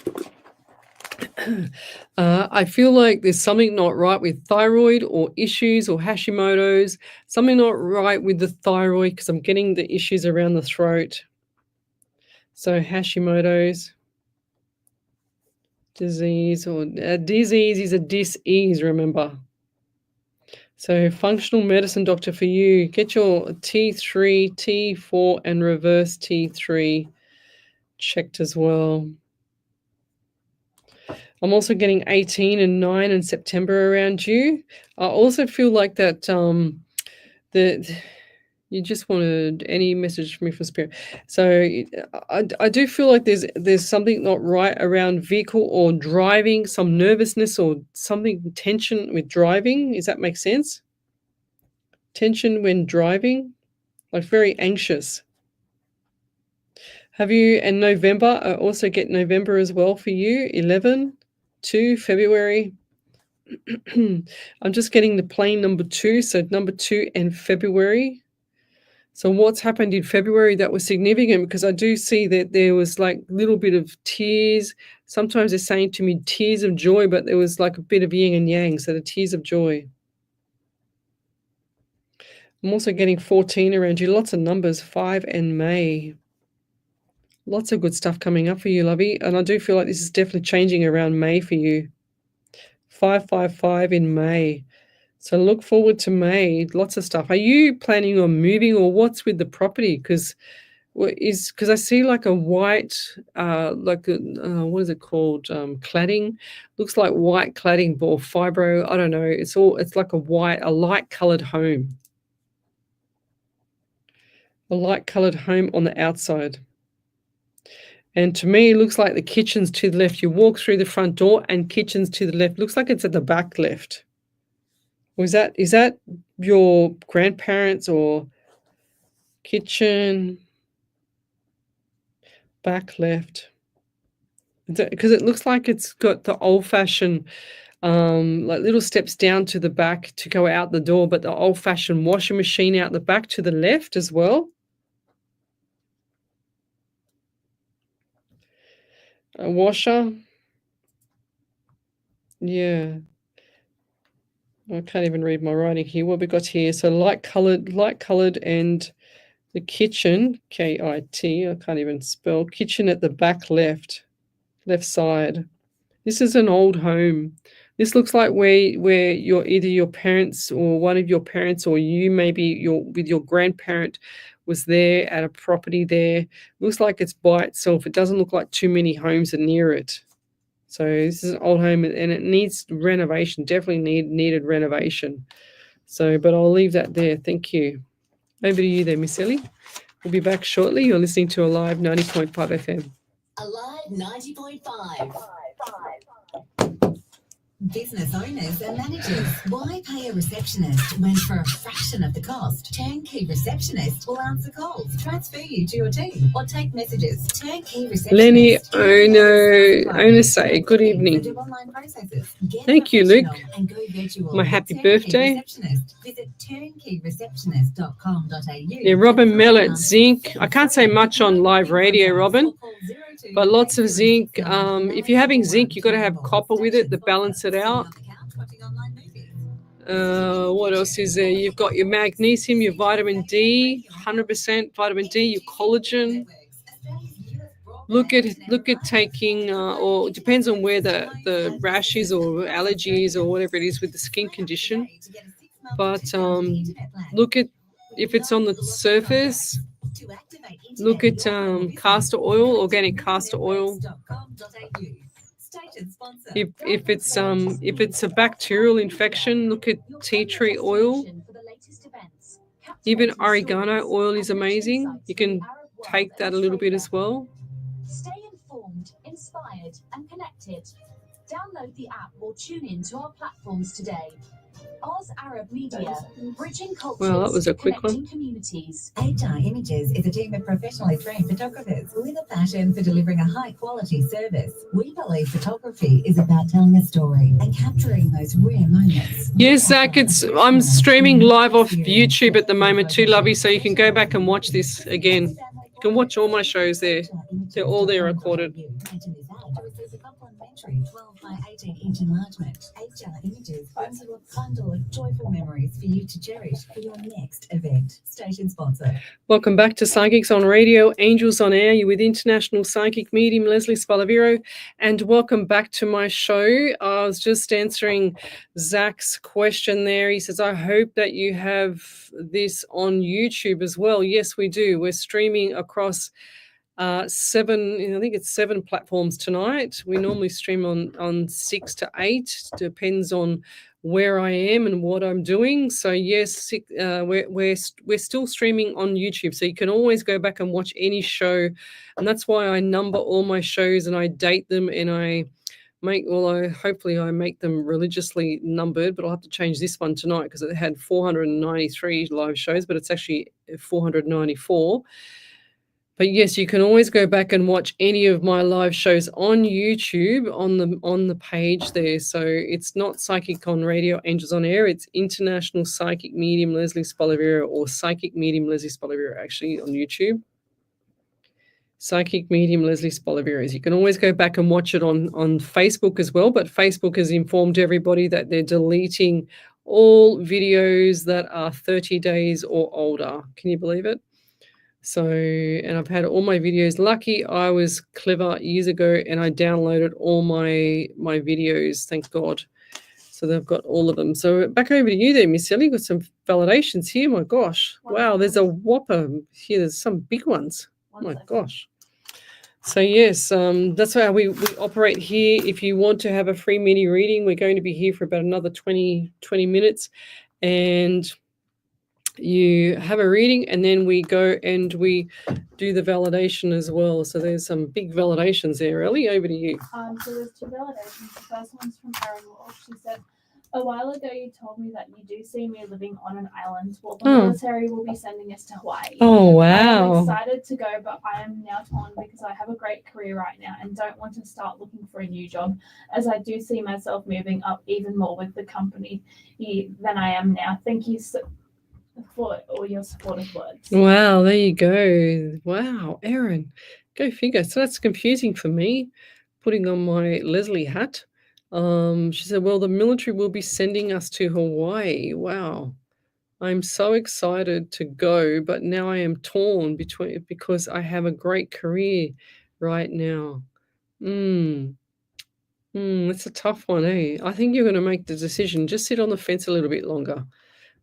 I feel like there's something not right with thyroid or issues or Hashimoto's. Something not right with the thyroid because I'm getting the issues around the throat. So Hashimoto's disease or disease is a dis-ease, remember. So functional medicine doctor for you. Get your T3, T4 and reverse T3 checked as well. I'm also getting 18 and 9 in September around you. I also feel like that that you just wanted any message from me from Spirit. So I do feel like there's something not right around vehicle or driving, some nervousness or something, tension with driving. Does that make sense? Tension when driving, like very anxious. Have you, and November, I also get November as well for you, 11, 2, February. I'm just getting the plain number 2, so number 2 and February. So what's happened in February that was significant, because I do see that there was like a little bit of tears. Sometimes they're saying to me tears of joy, but there was like a bit of yin and yang, so the tears of joy. I'm also getting 14 around you, lots of numbers, 5 and May. Lots of good stuff coming up for you, lovey. And I do feel like this is definitely changing around May for you. 555 in May. So look forward to May. Lots of stuff. Are you planning on moving or what's with the property? Because I see like a white, what is it called? Cladding. Looks like white cladding or fibro. I don't know. It's like a light coloured home. A light coloured home on the outside. And to me, it looks like the kitchen's to the left. You walk through the front door and kitchen's to the left. Looks like it's at the back left. Or is that your grandparents or kitchen? Back left. Because it looks like it's got the old-fashioned, like little steps down to the back to go out the door, but the old-fashioned washing machine out the back to the left as well. A washer. Yeah. I can't even read my writing here. What we got here? So light coloured, and the kitchen, K-I-T, I can't even spell, kitchen at the back left side. This is an old home. This looks like where either your parents or one of your parents or you, maybe with your grandparent, was there at a property there. Looks like it's by itself. It doesn't look like too many homes are near it. So this is an old home and it needs renovation, definitely needed renovation. So, but I'll leave that there. Thank you. Over to you there, Miss Ellie. We'll be back shortly. You're listening to Alive 90.5 FM. Alive 90.5. Business owners and managers, why pay a receptionist when for a fraction of the cost, Turnkey Receptionist will answer calls, transfer you to your team, or take messages. Turnkey Receptionist. Lenny Ono say, good evening. Thank you, Luke. My happy birthday. Visit turnkeyreceptionist.com.au. Yeah, Robin Mellett, zinc. I can't say much on live radio, Robin, but lots of zinc. If you're having zinc, you've got to have copper with it to balance it out. What else is there? You've got your magnesium, your vitamin D, 100% vitamin D, your collagen. Look at taking, or it depends on where the rash is or allergy is or whatever it is with the skin condition. But look at if it's on the surface. Look at castor oil, organic castor oil. If it's a bacterial infection, look at tea tree oil. Even oregano oil is amazing. You can take that a little bit as well. Stay informed, inspired, and connected. Download the app or tune in to our platforms today. Oz Arab Media, bridging cultures, Well, that was a quick connecting one. communities. HR Images is a team of professionally trained photographers with a passion for delivering a high-quality service. We believe photography is about telling a story and capturing those rare moments. Yes, Zach, I'm streaming live off YouTube at the moment too, Lovey, so you can go back and watch this again. You can watch all my shows there. They're all there recorded. Mention this ad to receive a complimentary 12 by 18-inch enlargement. HR Images brings you a bundle of joyful memories for you to cherish for your next event. Station sponsor. Welcome back to Psychics on Radio, Angels on Air. You're with international psychic medium Lesley Spaliviero, and welcome back to my show. I was just answering Zach's question there. He says, I hope that you have this on YouTube as well. Yes, we do. We're streaming across 7 platforms tonight. We normally stream on 6 to 8, depends on where I am and what I'm doing. So yes, we're still streaming on YouTube, so you can always go back and watch any show, and that's why I number all my shows and I date them, and I hopefully I make them religiously numbered, but I'll have to change this one tonight because it had 493 live shows, but it's actually 494. But yes, you can always go back and watch any of my live shows on YouTube on the page there. So it's not Psychic on Radio, Angels on Air. It's International Psychic Medium Lesley Spaliviero, or Psychic Medium Lesley Spaliviero, actually, on YouTube. Psychic Medium Lesley Spaliviero. You can always go back and watch it on Facebook as well. But Facebook has informed everybody that they're deleting all videos that are 30 days or older. Can you believe it? So, and I've had all my videos. Lucky I was clever years ago and I downloaded all my videos, thank God. So they've got all of them. So back over to you there, Miss Ellie. Got some validations here. My gosh. Wow, there's a whopper here. There's some big ones. Oh my gosh. So yes, that's how we operate here. If you want to have a free mini reading, we're going to be here for about another 20 minutes. And you have a reading, and then we go and we do the validation as well. So there's some big validations there. Ellie, over to you. So there's 2 validations. The first one's from Erin Walsh. She said, a while ago you told me that you do see me living on an island. Well, the military will be sending us to Hawaii. Oh, wow. I'm excited to go, but I am now torn because I have a great career right now and don't want to start looking for a new job, as I do see myself moving up even more with the company than I am now. Thank you for all your supportive words. Wow, there you go. Wow, Erin, go figure. So that's confusing for me, putting on my Lesley hat. She said, well, the military will be sending us to Hawaii. Wow. I'm so excited to go, but now I am torn because I have a great career right now. It's a tough one, eh? I think you're going to make the decision. Just sit on the fence a little bit longer.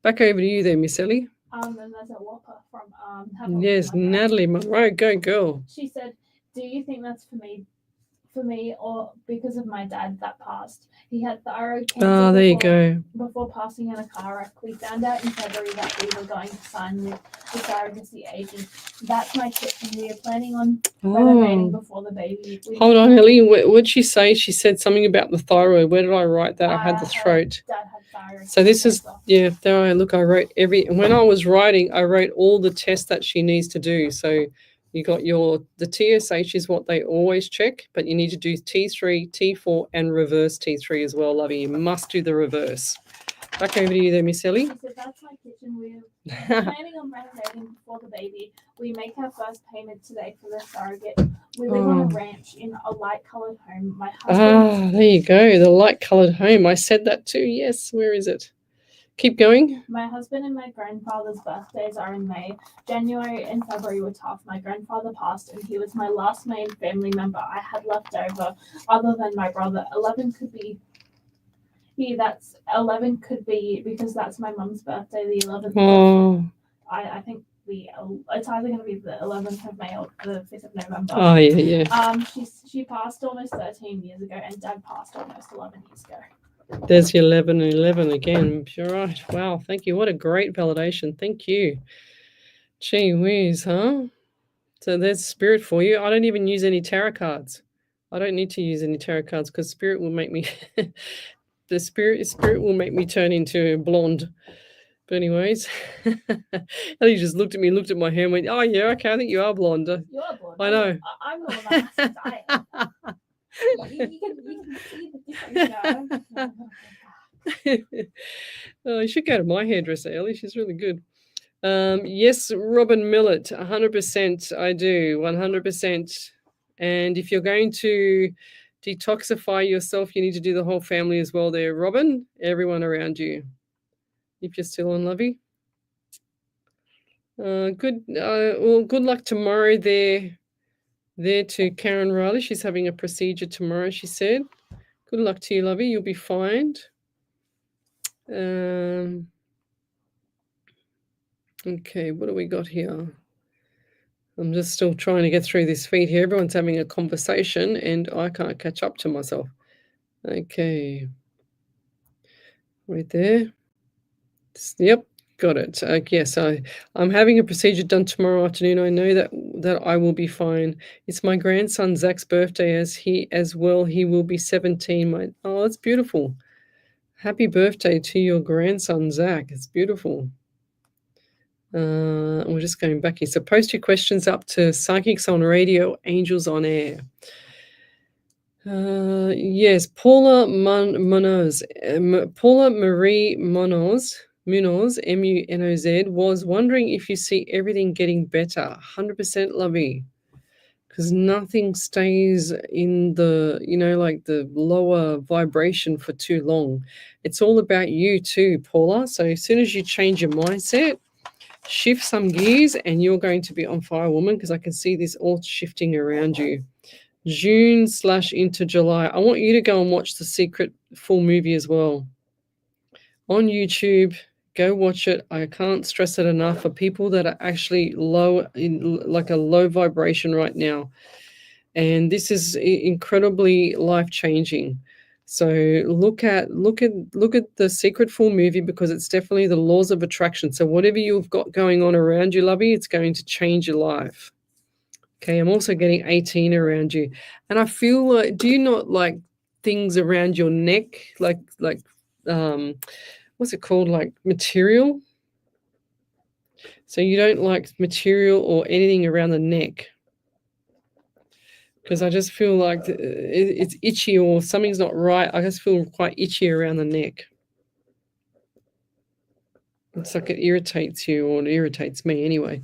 Back over to you there, Miss Ellie. And there's a whopper from yes, Natalie Monroe. Go girl. She said, do you think that's for me or because of my dad that passed? He had thyroid cancer there you go. Before passing in a car wreck. We found out in February that we were going to sign the surrogacy agent. That's my tip, and we are planning on renovating before the baby. Hold on, Ellie. What'd she say? She said something about the thyroid. Where did I write that? I had the throat. Dad had thyroid. So this is, there I look. I wrote when I was writing, I wrote all the tests that she needs to do. So you got the TSH is what they always check, but you need to do T3, T4, and reverse T3 as well, lovey. You must do the reverse. Back over to you there, Miss Ellie. She said, that's my kitchen. We're planning on renovating before the baby. We make our first payment today for the surrogate. We live on a ranch in a light-coloured home. My husband... there you go, the light-coloured home. I said that too, yes. Where is it? Keep going. My husband and my grandfather's birthdays are in May. January and February were tough. My grandfather passed, and he was my last main family member I had left over, other than my brother. 11 could be. Yeah, that's 11 could be because that's my mum's birthday, the 11th. Oh, I think it's either going to be the 11th of May or the 5th of November. oh yeah, yeah. She passed almost 13 years ago, and Dad passed almost 11 years ago. There's your 11 and 11 again. You're right. Wow. Thank you. What a great validation. Thank you. Gee whiz, huh? So there's spirit for you. I don't even use any tarot cards. I don't need to use any tarot cards because spirit will make me the spirit will make me turn into blonde. But anyways, Ellie just looked at me, looked at my hair and went, oh yeah, okay, I think you are blonde. You are blonde. I know. I'm the one that has to dye it. You can see the difference. Oh, you should go to my hairdresser, Ellie. She's really good. Yes, Robin Millett, 100%. I do, 100%. And if you're going to detoxify yourself, you need to do the whole family as well there, Robin, everyone around you, if you're still on, Lovey. Good. Well, good luck tomorrow there to Karen Riley. She's having a procedure tomorrow, she said. Good luck to you, Lovey. You'll be fine. Okay, what do we got here? I'm just still trying to get through this feed here. Everyone's having a conversation and I can't catch up to myself. Okay. Right there. Yep, got it. Yes, I'm having a procedure done tomorrow afternoon. I know that I will be fine. It's my grandson Zach's birthday as well. He will be 17. Oh, that's beautiful. Happy birthday to your grandson, Zach. It's beautiful. We're just going back here. So post your questions up to Psychics on Radio, Angels on Air. Yes, Paula Munoz, Paula Marie Munoz, Munoz, was wondering if you see everything getting better. 100% Lovey. Because nothing stays in the, like the lower vibration for too long. It's all about you too, Paula. So as soon as you change your mindset, shift some gears and you're going to be on fire, woman, because I can see this all shifting around you. June / into July. I want you to go and watch the Secret full movie as well. On YouTube, go watch it. I can't stress it enough for people that are actually low, in like a low vibration right now. And this is incredibly life-changing. So look at the Secret full movie because it's definitely the laws of attraction. So whatever you've got going on around you, Lovey, it's going to change your life. Okay, I'm also getting 18 around you. And I feel like, do you not like things around your neck? Like what's it called? Like material? So you don't like material or anything around the neck? Because I just feel like it's itchy or something's not right. I just feel quite itchy around the neck. It's like it irritates you, or it irritates me anyway.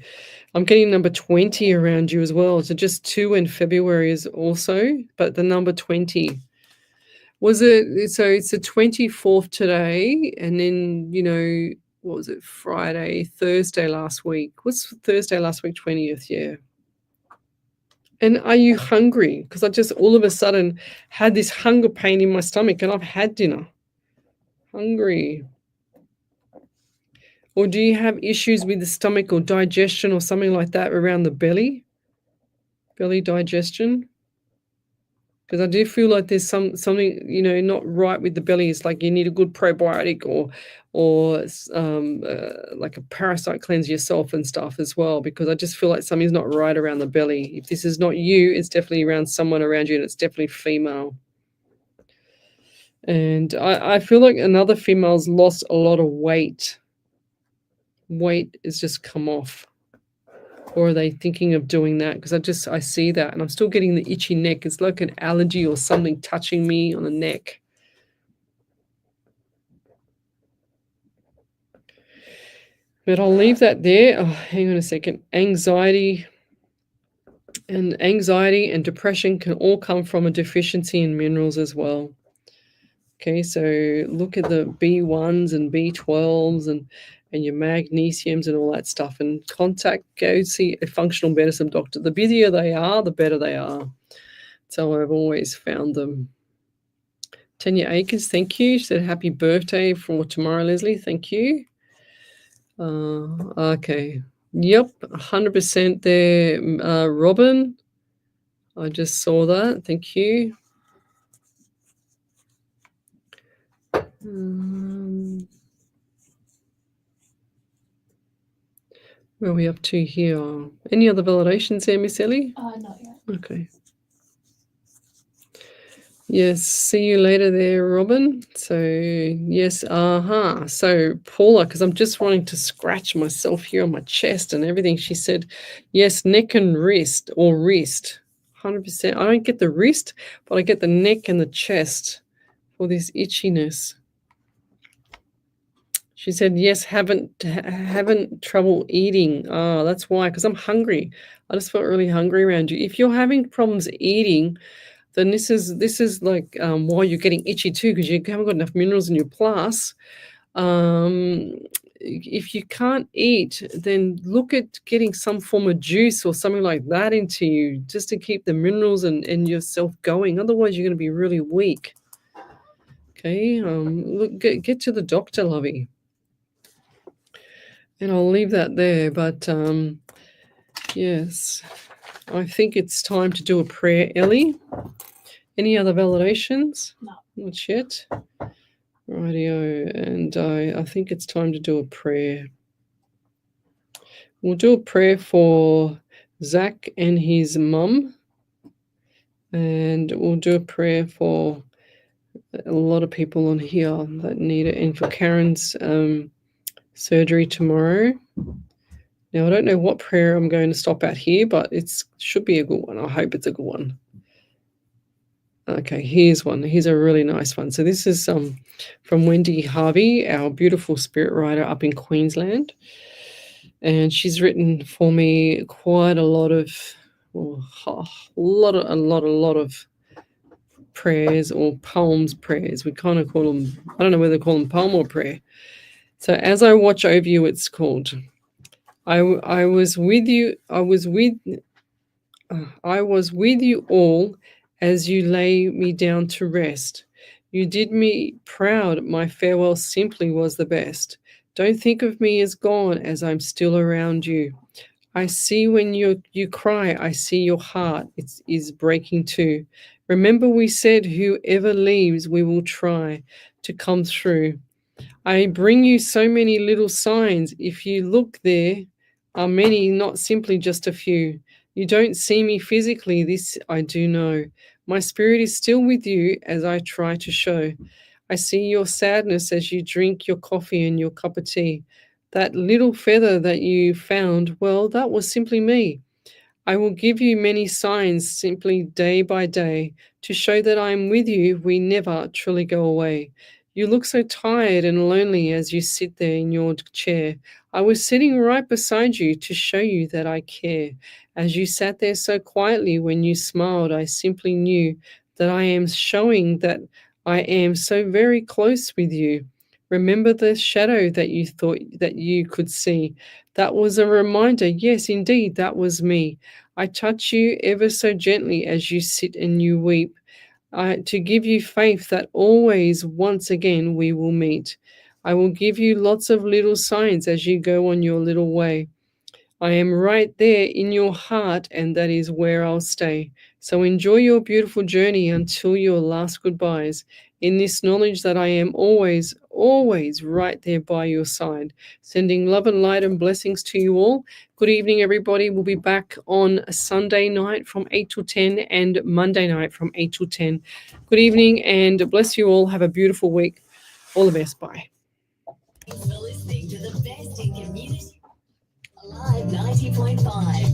I'm getting number 20 around you as well. So just 2 in February is also, but the number 20. Was it, so it's the 24th today, and then, what was it, Thursday last week? What's Thursday last week, 20th, yeah. And are you hungry? Because I just all of a sudden had this hunger pain in my stomach and I've had dinner. Hungry. Or do you have issues with the stomach or digestion or something like that around the belly? Belly digestion? Because I do feel like there's something, not right with the belly. It's like you need a good probiotic or like a parasite cleanse yourself and stuff as well, because I just feel like something's not right around the belly. If this is not you, it's definitely around someone around you, and it's definitely female. And I feel like another female's lost a lot of weight. Weight has just come off. Or are they thinking of doing that? Because I see that, and I'm still getting the itchy neck. It's like an allergy or something touching me on the neck. But I'll leave that there. Oh, hang on a second. Anxiety and depression can all come from a deficiency in minerals as well. Okay, so look at the B1s and B12s and your magnesiums and all that stuff, and go see a functional medicine doctor. The busier they are, the better they are. So I've always found them. Tanya Akers, thank you. She said happy birthday for tomorrow, Lesley. Thank you. Okay. Yep, 100% there. Robin, I just saw that. Thank you. Where are we up to here? Any other validations there, Miss Ellie? Not yet. Okay. Yes, see you later there, Robin. So, yes, So, Paula, because I'm just wanting to scratch myself here on my chest and everything, she said, yes, neck and wrist, or wrist, 100%. I don't get the wrist, but I get the neck and the chest for this itchiness. She said, yes, haven't trouble eating. Oh, that's why, because I'm hungry. I just felt really hungry around you. If you're having problems eating, then this is like why you're getting itchy too, because you haven't got enough minerals in your plus. If you can't eat, then look at getting some form of juice or something like that into you, just to keep the minerals and yourself going. Otherwise, you're going to be really weak. Okay, look, get to the doctor, lovey. And I'll leave that there. But yes, I think it's time to do a prayer, Ellie. Any other validations? No. Not yet. Rightio. And I think it's time to do a prayer. We'll do a prayer for Zach and his mum. And we'll do a prayer for a lot of people on here that need it. And for Karen's surgery tomorrow. Now, I don't know what prayer I'm going to stop at here, but it should be a good one. I hope it's a good one. Okay, here's one. Here's a really nice one. So this is from Wendy Harvey, our beautiful spirit writer up in Queensland. And she's written for me quite a lot of prayers or poems prayers. We kind of call them, I don't know whether to call them poem or prayer. So as I watch over you, it's called, I was with you all as you lay me down to rest. You did me proud, my farewell simply was the best. Don't think of me as gone, as I'm still around you. I see when you cry, I see your heart is breaking too. Remember we said whoever leaves, we will try to come through. I bring you so many little signs. If you look, there are many, not simply just a few. You don't see me physically, this I do know. My spirit is still with you as I try to show. I see your sadness as you drink your coffee and your cup of tea. That little feather that you found, well, that was simply me. I will give you many signs simply day by day to show that I am with you. We never truly go away. You look so tired and lonely as you sit there in your chair. I was sitting right beside you to show you that I care. As you sat there so quietly when you smiled, I simply knew that I am showing that I am so very close with you. Remember the shadow that you thought that you could see? That was a reminder. Yes, indeed, that was me. I touch you ever so gently as you sit and you weep. To give you faith that always, once again, we will meet. I will give you lots of little signs as you go on your little way. I am right there in your heart, and that is where I'll stay. So enjoy your beautiful journey until your last goodbyes, in this knowledge that I am always, always right there by your side. Sending love and light and blessings to you all. Good evening, everybody. We'll be back on Sunday night from 8 till 10 and Monday night from 8 till 10. Good evening and bless you all. Have a beautiful week. All the best. Bye. Thanks for listening to the best in community. Alive 90.5.